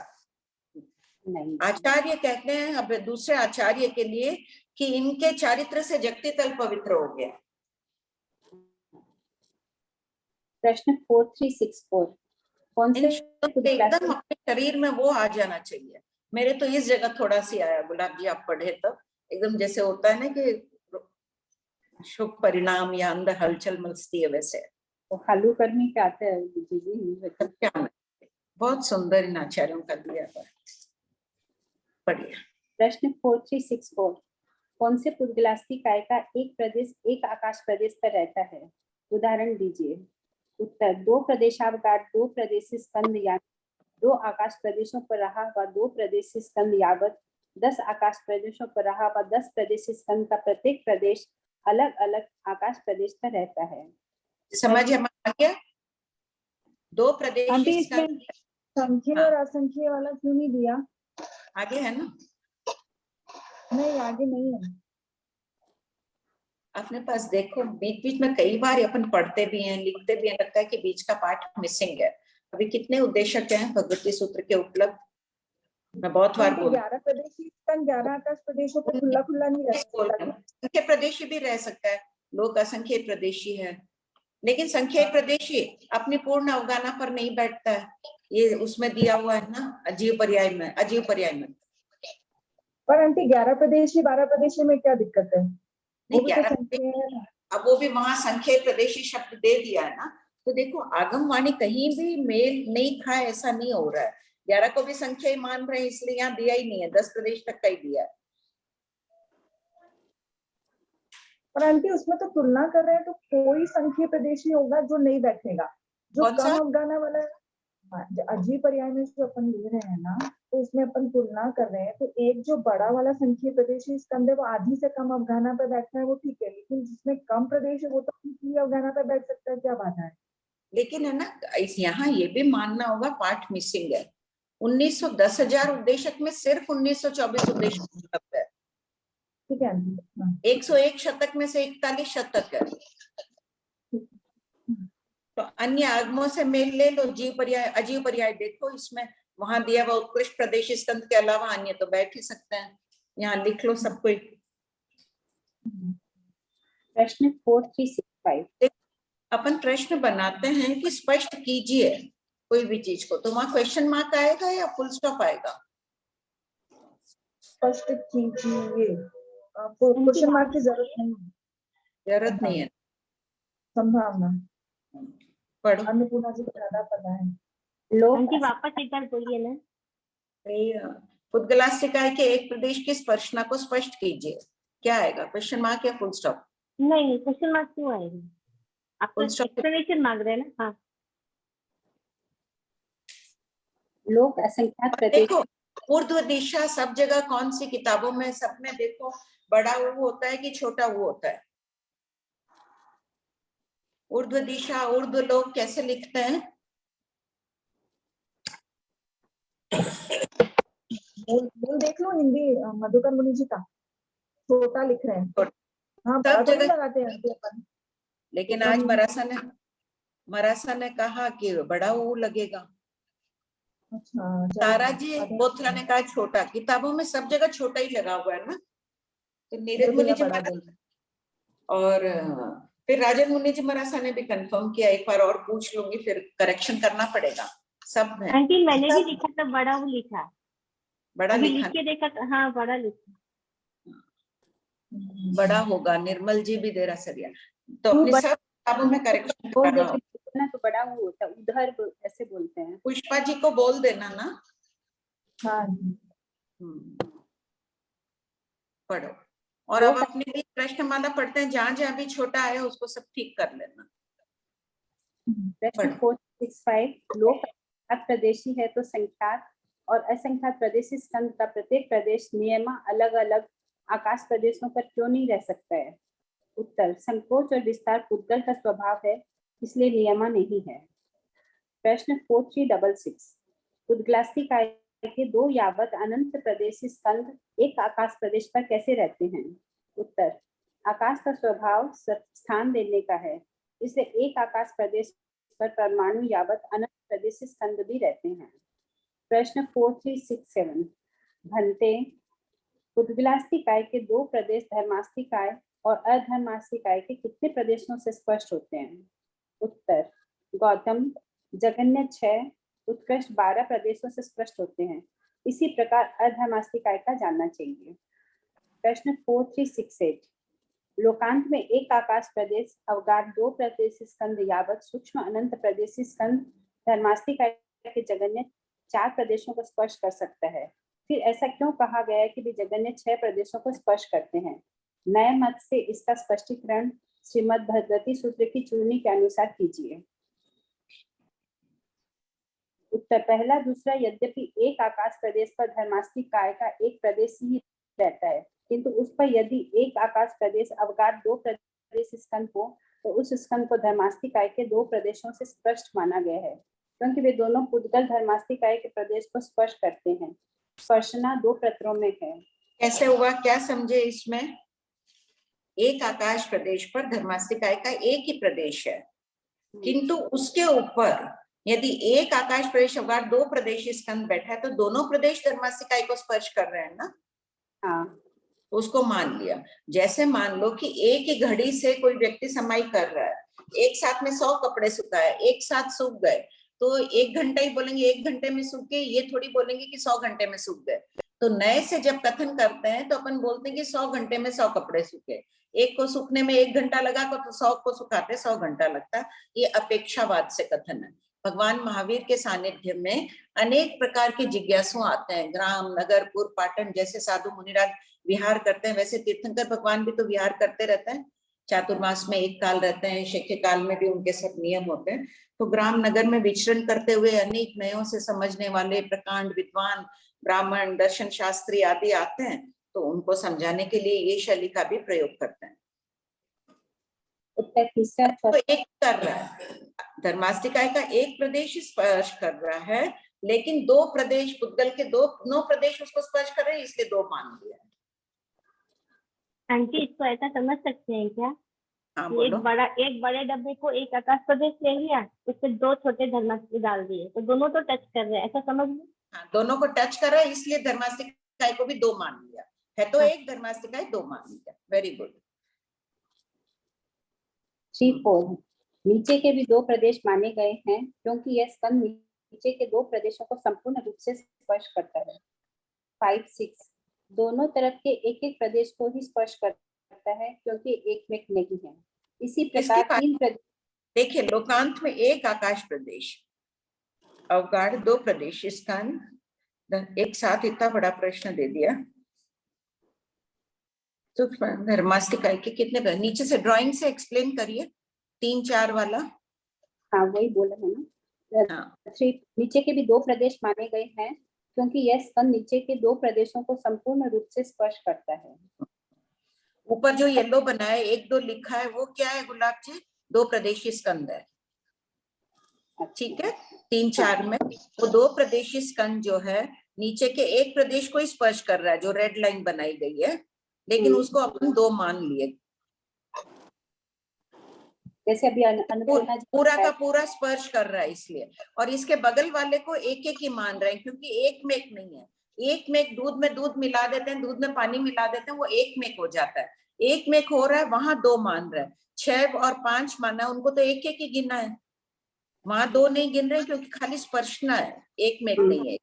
नहीं। आचार्य कहते हैं अब दूसरे आचार्य के लिए कि इनके चारित्र से जगती तल पवित्र हो गया। प्रश्न 4364 कौन से एकदम अपने शरीर में वो आ जाना चाहिए। मेरे तो इस जगह थोड़ा सी आया गुलाब जी, आप पढ़े तब एकदम जैसे होता है ना कि शुभ परिणाम या अंदर हलचल मचती है, वैसे तो हालू कर्मी क्या आता है जी? क्या बहुत सुंदर इन आचार्यों का दिया हुआ। पढ़िए। प्रश्न 4364 कौन से पुद्गलास्ती काय का एक प्रदेश एक आकाश प्रदेश पर रहता है? उदाहरण दीजिए। उत्तर, 2 प्रदेशावकाश 2 प्रदेशी स्कंद यानी 2 आकाश प्रदेशों पर रहा हुआ 2 प्रदेशी स्कंद यावत 10 आकाश प्रदेशों पर रहा हुआ 10 प्रदेशी स्कंद का प्रत्येक प्रदेश अलग अलग आकाश प्रदेश पर रहता है। समझ में आ गया? 2 प्रदेश संख्या और असंख्य वाला क्यों नहीं दिया? आगे है ना? नहीं आगे नहीं है। अपने पास देखो बीच बीच में कई बार अपन पढ़ते भी हैं, लिखते भी हैं, लगता है कि बीच का पार्ट मिसिंग है। अभी कितने उद्देशक हैं भगवती सूत्र के उपलब्ध? मैं बहुत बार बोल 11 प्रदेशी 11 आकाश प्रदेशों पर खुला खुला नहीं रह सकता। संख्या प्रदेशी भी रह सकता है, लोक असंख्य प्रदेशी है, लेकिन संख्या प्रदेशी अपनी पूर्ण अवगाना पर नहीं बैठता है। ये उसमें दिया हुआ है ना, अजीव पर्याय में। पर आंटी 11 प्रदेशी 12 प्रदेशी में क्या दिक्कत है? नहीं, 11 अब वो भी वहां संख्या प्रदेशी शब्द दे दिया है ना, तो देखो आगम वाणी कहीं भी मेल नहीं खाए ऐसा नहीं हो रहा है। 11 को भी संख्या ही मान रहे हैं, इसलिए यहाँ दिया ही नहीं है, 10 प्रदेश तक का ही दिया है। पर आंटी उसमें तो तुलना कर रहे हैं, तो कोई संख्या प्रदेशी होगा जो नहीं बैठेगा, जो कम अवगाना वाला है। अजीब पर्याय में जो अपन ले रहे हैं ना, तो उसमें अपन तुलना कर रहे हैं, तो एक जो बड़ा वाला संख्या प्रदेशी स्कंद है वो आधी से कम अवगाना पर बैठता है, वो ठीक है, लेकिन जिसमें कम प्रदेश है वो तो अवगाना पर बैठ सकता है, क्या बात है? लेकिन है ना, यहाँ ये भी मानना होगा पार्ट मिसिंग है। 1910,000 उद्देशक में सिर्फ 1924 उद्देशक उपलब्ध है। ठीक है आंटी। हाँ। 101 शतक में से 41 शतक है, तो अन्य आगमों से मेल ले लो। जीव पर्याय अजीव पर्याय देखो इसमें, वहां दिया हुआ उत्कृष्ट प्रदेश स्कंद के अलावा अन्य तो बैठ ही सकते हैं, यहाँ लिख लो सब कोई। प्रश्न 4365। अपन प्रश्न बनाते हैं कि स्पष्ट कीजिए कोई भी चीज को, तो वहां क्वेश्चन मार्क आएगा या फुल स्टॉप आएगा? स्पष्ट कीजिए, आपको क्वेश्चन मार्क की जरूरत नहीं है। जरूरत नहीं है। संभावना पढ़ो। अन्नपूर्णा जी को ज्यादा पता है। आंटी वापस एक बार बोलिए ना। पुद्गलास्टिकाय के एक प्रदेश की स्पर्शना को स्पष्ट कीजिए, क्या आएगा? क्वेश्चन मार्क या फुल स्टॉप? नहीं, क्वेश्चन मार्क क्यों आएगा? आप तो एक्सप्लेनेशन मांग रहे हैं ना। हाँ, लोक असंख्यात प्रदेश। देखो ऊर्ध्व दिशा सब जगह कौन सी किताबों में, सब में देखो बड़ा वो होता है कि छोटा वो होता है? ऊर्ध्व दिशा, ऊर्ध्व लोक कैसे लिखते हैं? बोल देख लो हिंदी मधुकर मुनि जी का, छोटा लिख रहे हैं। हाँ, सब जगह लगाते हैं अपन। लेकिन आज मरासा ने कहा कि बड़ा वो लगेगा। अच्छा, तारा जी बोथरा ने कहा छोटा। किताबों में सब जगह छोटा ही लगा हुआ है ना, तो नीरज मुनि जी और फिर राजन मुनि जी मरासा ने भी कंफर्म किया। एक बार और पूछ लूंगी, फिर करेक्शन करना पड़ेगा सब में। आंटी मैंने भी लिखा था, बड़ा वो लिखा, बड़ा अभी लिखा, लिख के देखा था। हाँ, बड़ा लिखा, बड़ा होगा। निर्मल जी भी दे रहा सरिया, तो अपनी सब किताबों में करेक्शन करना ना, तो बड़ा वो होता है, उधर ऐसे बोलते हैं। पुष्पा जी को बोल देना ना। हाँ। पढ़ो। और अब अपने लिए प्रश्नमाला पढ़ते हैं, जहां जहां भी छोटा है उसको सब ठीक कर लेना। प्रश्न 465। लोक प्रदेशी है तो संख्यात और असंख्यात प्रदेशी स्कंद का प्रत्येक प्रदेश नियमा अलग अलग आकाश प्रदेशों पर क्यों नहीं रह सकता है? उत्तर, संकोच और विस्तार पुद्गल का स्वभाव है, इसलिए नियमा नहीं है। प्रश्न 4366। पुद्गलास्टिकाय के दो यावत अनंत प्रदेशी स्कंद एक आकाश प्रदेश पर कैसे रहते हैं? उत्तर, आकाश का स्वभाव स्थान देने का है, इसलिए एक आकाश प्रदेश पर परमाणु यावत अनंत प्रदेशी स्कंद भी रहते हैं। प्रश्न 4367। भंते, पुद्गलास्टिकाय के दो प्रदेश धर्मास्टिकाय और अधर्मास्टिकाय के कितने प्रदेशों से स्पष्ट होते हैं? उत्तर, गौतम, जगन्य 6, उत्कृष्ट 12 प्रदेशों से स्पष्ट होते हैं। इसी प्रकार अधर्मास्टिकाय का जानना चाहिए। प्रश्न 4368। लोकांत में एक आकाश प्रदेश अवगाढ़ दो प्रदेशी स्कंद यावत सूक्ष्म अनंत प्रदेशी स्कंद धर्मास्टिकाय के जगन्य 4 प्रदेशों को स्पर्श कर सकता है। फिर ऐसा क्यों कहा गया है कि वे जगन्य 6 प्रदेशों को स्पर्श करते हैं? नए मत से इसका स्पष्टीकरण श्रीमद् भगवती सूत्र की चूर्णी के अनुसार कीजिए। उत्तर, पहला दूसरा यद्यपि एक आकाश प्रदेश पर धर्मास्टिकाय का एक प्रदेश ही रहता है, किंतु उस पर यदि एक आकाश प्रदेश अवगाढ़ दो प्रदेश स्कंद हो तो उस स्कंद को धर्मास्टिकाय के 2 प्रदेशों से स्पष्ट माना गया है, क्योंकि वे दोनों पुद्गल धर्मास्टिकाय के प्रदेश को स्पर्श करते हैं। स्पर्शना 2 प्रतरों में है। कैसे हुआ, क्या समझे इसमें? एक आकाश प्रदेश पर धर्मास्टिकाय का एक ही प्रदेश है, किंतु उसके ऊपर यदि एक आकाश प्रदेश अवगाढ़ 2 प्रदेश स्कंद बैठा है तो दोनों प्रदेश धर्मास्टिकाय को स्पर्श कर रहे हैं ना। हाँ, तो उसको मान लिया। जैसे मान लो कि एक ही घड़ी से कोई व्यक्ति समाई कर रहा है, एक साथ में 100 कपड़े सुखाए, एक साथ सूख गए, तो 1 घंटा ही बोलेंगे 1 घंटे में सूख गए, ये थोड़ी बोलेंगे कि 100 घंटे में सूख गए। तो नए से जब कथन करते हैं तो अपन बोलते हैं कि 100 घंटे में 100 कपड़े सूखे। एक को सूखने में 1 घंटा लगा तो 100 को सुखाते 100 घंटा लगता। ये अपेक्षावाद से कथन है। भगवान महावीर के सानिध्य में अनेक प्रकार के जिज्ञासु आते हैं। ग्राम, नगर, पुर, पाटन जैसे साधु मुनिराज विहार करते हैं, वैसे तीर्थंकर भगवान भी तो विहार करते रहते हैं। चातुर्मास में 1 काल रहते हैं, शक्य काल में भी उनके सब नियम होते हैं। तो ग्राम नगर में विचरण करते हुए अनेक नयों से समझने वाले प्रकांड विद्वान, ब्राह्मण, दर्शन शास्त्री आदि आते हैं, तो उनको समझाने के लिए ये शैली का भी प्रयोग करते हैं। उत्तर तीसरा तो एक कर रहा है, धर्मास्टिकाय का एक प्रदेश स्पर्श कर रहा है, लेकिन 2 प्रदेश पुद्गल के 2 प्रदेश उसको स्पर्श कर रहे हैं, इसलिए 2 मान लिया। आंटी इसको ऐसा समझ सकते हैं क्या? हाँ, कि बोलो। एक बड़े डब्बे को एक आकाश प्रदेश ले लिया, उससे 2 छोटे धर्मास्त्री डाल दिए, तो दोनों तो टच कर रहे हैं, ऐसा समझ लो। हाँ, दोनों को टच कर रहा है, इसलिए धर्मास्तिकाय को भी 2 मान लिया है, तो एक धर्मास्तिकाय 2 मान लिया। Very good. 3-4 नीचे के भी 2 प्रदेश माने गए हैं क्योंकि यह स्कंद नीचे के 2 प्रदेशों को संपूर्ण रूप से स्पर्श करता है। 5-6 दोनों तरफ के एक एक प्रदेश को ही स्पर्श करता है क्योंकि एक में नहीं है। इसी प्रकार 3 प्रदेश देखिए, लोकांत में एक आकाश प्रदेश, अवगाढ़ 2 प्रदेश, स्कंद एक साथ इतना बड़ा प्रश्न दे दिया। तो धर्मास्तिकाय के कितने, नीचे से ड्राइंग से एक्सप्लेन करिए, 3-4 वाला। हाँ, वही बोला है ना। हाँ। 3 नीचे के भी 2 प्रदेश माने गए हैं क्योंकि यह स्कंद नीचे के 2 प्रदेशों को संपूर्ण रूप से स्पर्श करता है। ऊपर जो येलो बना है 1-2 लिखा है, वो क्या है गुलाब जी? 2 प्रदेशी स्कंद है, ठीक है। 3-4 में वो 2 प्रदेशी स्कंद जो है नीचे के एक प्रदेश को ही स्पर्श कर रहा है, जो रेड लाइन बनाई गई है, लेकिन उसको अपन 2 मान लिए। जैसे अभी अन्नपूर्णा पूरा का पूरा स्पर्श कर रहा है इसलिए, और इसके बगल वाले को एक एक ही मान रहे हैं क्योंकि एक में एक नहीं है। एक में एक दूध में दूध मिला देते हैं, दूध में पानी मिला देते हैं, वो एक में हो जाता है। एक में हो रहा है, वहां 2 मान रहे हैं। 6 और 5 माना, उनको तो एक एक ही गिना है, वहां 2 नहीं गिन रहे क्योंकि खाली स्पर्शना है, एक में नहीं है।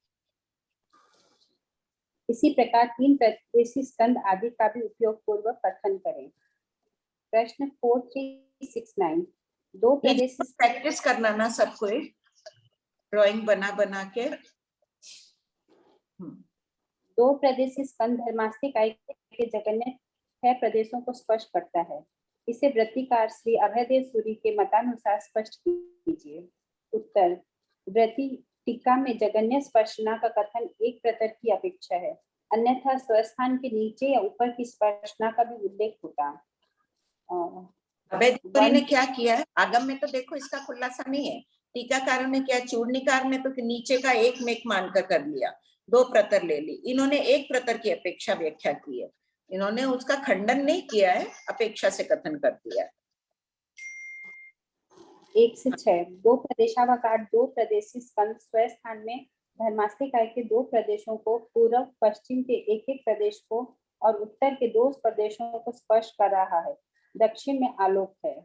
इसी प्रकार 3 प्रदेशी स्कंद आदि का भी उपयोग पूर्वक कथन करें। प्रश्न 4369 2 प्रदेशी प्रैक्टिस करना ना सबको, ड्राइंग बना बना के। 2 प्रदेशी स्कंद धर्मास्तिकाय के जगन्य 6 प्रदेशों को स्पर्श करता है। इसे वृत्तिकार श्री अभयदेव सूरी के मतानुसार स्पष्ट कीजिए। उत्तर, वृत्ति टीका में जगन्य स्पर्शना का कथन एक प्रतर की अपेक्षा है, अन्यथा स्वस्थान के नीचे या ऊपर की स्पर्शना का भी उल्लेख होता। अभयदेव ने क्या किया है, आगम में तो देखो इसका खुलासा नहीं है, टीकाकारों ने क्या, चूर्णिकार ने तो नीचे का एक मेक मानकर कर लिया, 2 प्रतर ले ली। इन्होंने एक प्रतर की अपेक्षा व्याख्या की है, इन्होंने उसका खंडन नहीं किया है, अपेक्षा से कथन कर दिया। 1 से 6 2 प्रदेशावकाश 2 प्रदेशी स्कंद स्वस्थान में धर्मास्तिकाय के 2 प्रदेशों को, पूर्व पश्चिम के एक एक प्रदेश को और उत्तर के 2 प्रदेशों को स्पर्श कर रहा है। दक्षिण में आलोक है।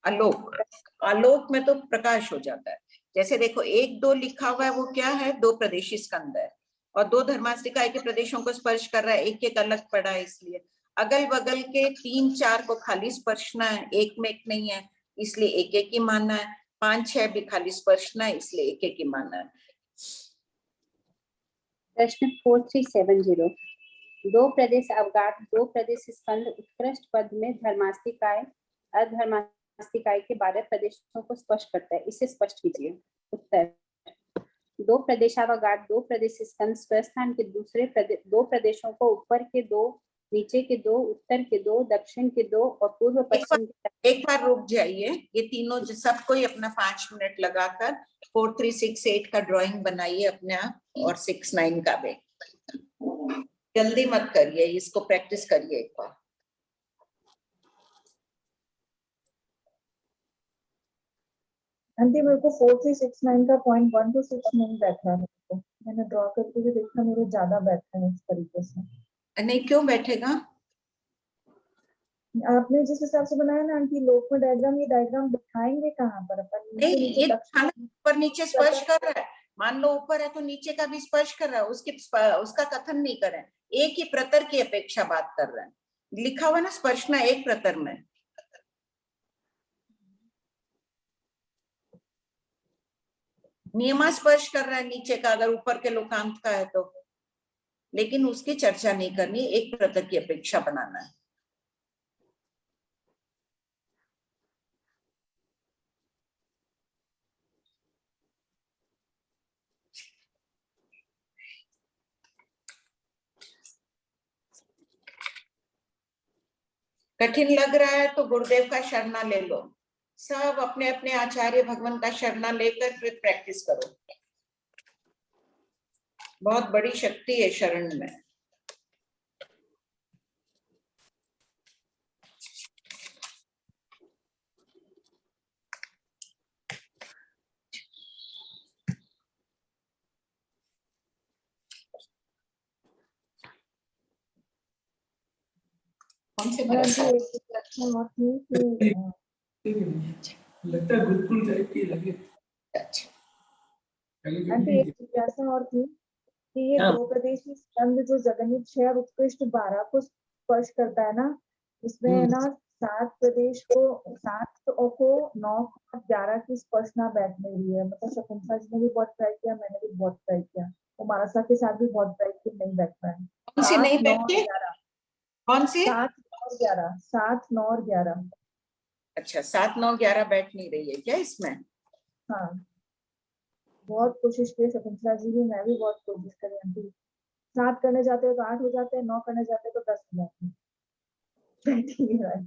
आलोक, आलोक में तो प्रकाश हो जाता है। जैसे देखो 1-2 लिखा हुआ है, वो क्या है, 2 प्रदेशी स्कंद है और 2 धर्मास्तिकाय के प्रदेशों को स्पर्श कर रहा है, एक एक अलग पड़ा है, इसलिए अगल बगल के 3-4 को खाली स्पर्शना है, एक में एक नहीं है, इसलिए एक एक ही मानना है। 5-6 भी खाली स्पर्शना है, इसलिए एक एक ही मानना है। प्रश्न 4370 2 प्रदेश अवगाढ़ 2 प्रदेश स्कंद उत्कृष्ट पद में धर्मास्तिकाय अधर्मास्तिकाय के 12 प्रदेशों को स्पर्श करता है, इसे स्पष्ट कीजिए। उत्तर, 2 प्रदेशावगाढ़ 2 प्रदेश स्कंद स्वस्थान के दूसरे 2 प्रदेशों को ऊपर के 2, नीचे के 2, उत्तर के 2, दक्षिण के 2 और पूर्व पश्चिम के। एक बार रुक जाइए, ये तीनों सबको ही अपना 5 मिनट लगाकर 4368 का ड्राइंग बनाइए अपने आप, और 69 का भी। जल्दी मत करिए, इसको प्रैक्टिस करिए एक बार। आंटी मेरे को 4369 का पॉइंट 1 to 6 नहीं बैठ रहा है, मेरे को मैंने ड्रॉ करके भी देखा, मेरे ज्यादा बैठा है इस तरीके से। नहीं, क्यों बैठेगा? आपने जिस हिसाब से बनाया ना आंटी, लोक में डायग्राम, ये डायग्राम दिखाएंगे कहाँ पर अपन? नहीं, ये ऊपर नीचे स्पर्श कर रहा है, मान लो ऊपर है तो नीचे का भी स्पर्श कर रहा है, उसका कथन नहीं कर रहे हैं, एक ही प्रतर की अपेक्षा बात कर रहे हैं। लिखा हुआ ना स्पर्शना एक प्रतर में, नियमा स्पर्श कर रहा है नीचे का, अगर ऊपर के लोकांत का है तो, लेकिन उसकी चर्चा नहीं करनी, एक प्रतर की अपेक्षा बनाना है। कठिन लग रहा है तो गुरुदेव का शरणा ले लो, सब अपने अपने आचार्य भगवान का शरणा लेकर फिर प्रैक्टिस करो, बहुत बड़ी शक्ति है शरण में। कौन से और बरस? आंटी एक क्वेश्चन और थी कि लगता है गुरुकुल टाइप की लगे। अच्छा आंटी एक जिज्ञासा और थी कि ये हाँ। दो प्रदेशी स्कंद जो जगन्नित 6 और उत्कृष्ट 12 को स्पर्श करता है ना, इसमें ना 7 प्रदेश को 7 को 9 और 11 की स्पर्श ना बैठने रही है। मतलब शकुंतला जी ने भी बहुत ट्राई किया, मैंने भी बहुत ट्राई किया, वो मानसा के साथ भी बहुत ट्राई किया, नहीं बैठ पाए। कौन सी नहीं 7, 9 और बैठती? 11 कौन सी? 7, 9 और 11 7, 9 और 11। अच्छा 7, 9, 11 बैठ नहीं रही है क्या इसमें? हाँ बहुत कोशिश की शकुंतला जी भी, मैं भी बहुत कोशिश करी आंटी। 7 करने जाते हैं तो 8 हो जाते हैं, 9 करने जाते हैं तो 10 हो जाते हैं। बैठ ही नहीं रहा है।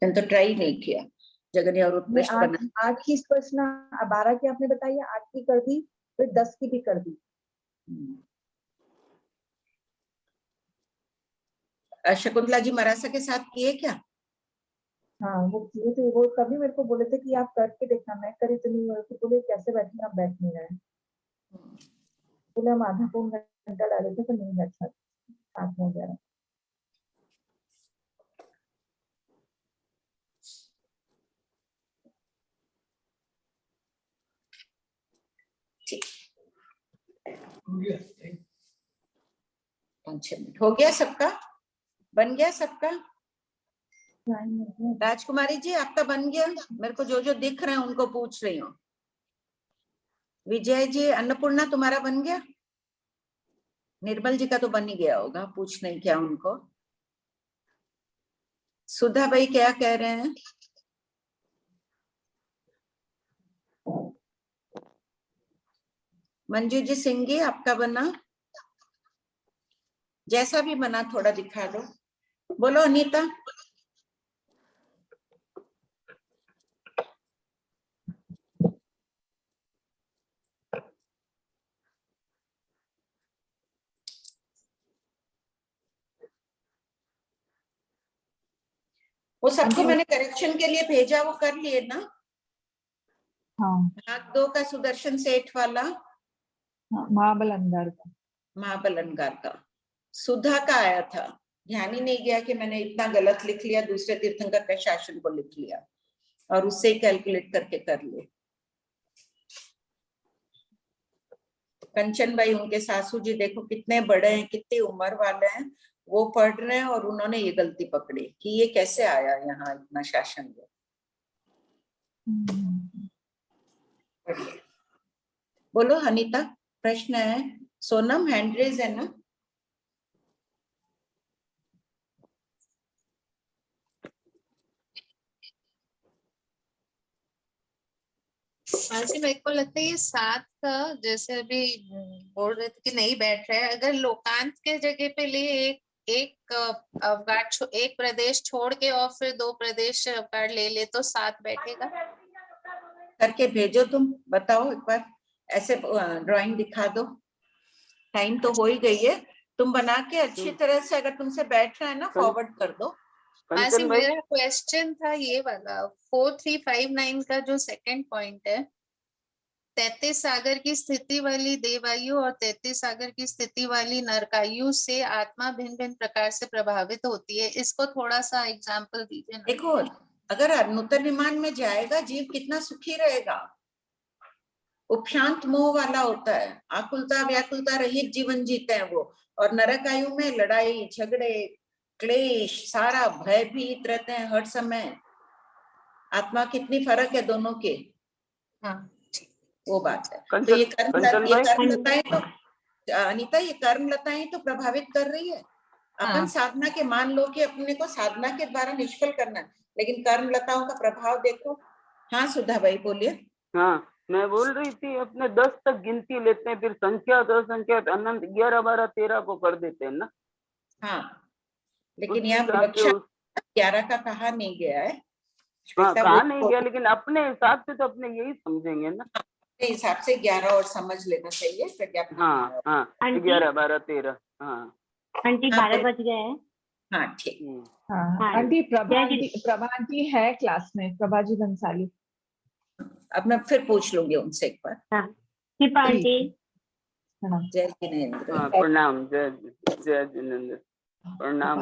मैंने तो ट्राई नहीं किया जगन्य और उत्कृष्ट नहीं, बना। 8 की स्पर्शना 12 की आपने बताई है, 8 की कर दी, फिर 10 की भी कर दी। शकुंतला जी मरासा के साथ किए क्या? हाँ वो किए थे, वो कभी मेरे को बोले थे कि आप करके देखना, मैं करी तो नहीं, मेरे को बोले कैसे बैठना, आप बैठ नहीं रहे। बोले हम आधा पौन घंटा डाले थे तो नहीं बैठ सकते। 7, 9, 11 5 मिनट हो गया सबका? बन गया सबका? राजकुमारी जी आपका बन गया? मेरे को जो जो दिख रहे हैं उनको पूछ रही हूँ। विजय जी, अन्नपूर्णा तुम्हारा बन गया? निर्मल जी का तो बन ही गया होगा, पूछ नहीं क्या उनको। सुधा भाई क्या कह रहे हैं? मंजू जी सिंगी आपका बना? जैसा भी बना थोड़ा दिखा दो। बोलो अनीता। वो सबको मैंने करेक्शन के लिए भेजा, वो कर लिए ना? हाँ भाग 2 का सुदर्शन सेठ वाला, महाबलंगार का। महाबलनगार का। सुधा का आया था, ध्यान ही नहीं गया कि मैंने इतना गलत लिख लिया, दूसरे तीर्थंकर के शासन को लिख लिया और उससे ही कैलकुलेट करके कर लिए। कंचन भाई उनके सासू जी देखो कितने बड़े हैं, कितनी उम्र वाले हैं, वो पढ़ रहे हैं और उन्होंने ये गलती पकड़ी कि ये कैसे आया यहाँ इतना शासन। बोलो अनीता, प्रश्न है। सोनम हैंड रेज है ना? हाँ जी, मेरे को लगता है ये 7 का, जैसे अभी बोल रहे थे कि नहीं बैठ रहा है, अगर लोकांत के जगह पे लिए एक अवकाश, एक प्रदेश छोड़ के और फिर 2 प्रदेश अवकाश ले तो 7 बैठेगा। करके भेजो, तुम बताओ एक बार, ऐसे ड्राइंग दिखा दो। टाइम तो हो ही गई है, तुम बना के अच्छी तरह से, अगर तुमसे बैठ रहा है ना फॉरवर्ड कर दो। ऐसे मेरा क्वेश्चन था ये वाला 4359 का जो सेकंड पॉइंट है, 33 सागर की स्थिति वाली देवायु और 33 सागर की स्थिति वाली नरकायु से आत्मा भिन्न भिन्न प्रकार से प्रभावित होती है, इसको थोड़ा सा एग्जाम्पल दीजिए ना। देखो अगर नूतन विमान में जाएगा जीव कितना सुखी रहेगा, उपशांत मोह वाला होता है, आकुलता व्याकुलता रहित जीवन जीते हैं वो, और नरक आयु में लड़ाई झगड़े क्लेश सारा भयभीत रहते हैं हर समय। आत्मा कितनी फर्क है दोनों के। हाँ वो बात है। तो ये कर्म लताएं तो अनीता, ये कर्म लताएं तो प्रभावित कर रही है। अपन साधना के, मान लो कि अपने को साधना के द्वारा निष्फल करना, लेकिन कर्म लताओं का प्रभाव देखो। हाँ सुधा भाई बोलिए। हाँ मैं बोल रही थी, अपने 10 तक गिनती लेते हैं, फिर संख्या असंख्यात अनंत 11, 12, 13 को कर देते हैं ना। हाँ लेकिन यहाँ विवक्षा 11 का कहा नहीं गया है। हाँ कहा नहीं गया, लेकिन अपने हिसाब से तो अपने यही समझेंगे ना, अपने हिसाब से 11 और समझ लेना चाहिए प्रज्ञापन। हाँ हाँ 11, 12, 13। हाँ आंटी 12 बज गए हैं। हाँ ठीक। हाँ आंटी प्रभा जी है क्लास में, प्रभा जी बंसाली। अब मैं फिर पूछ लूंगी उनसे एक बार। कृपा आंटी। जय जिनेंद्र। प्रणाम। जय जिनेंद्र। प्रणाम।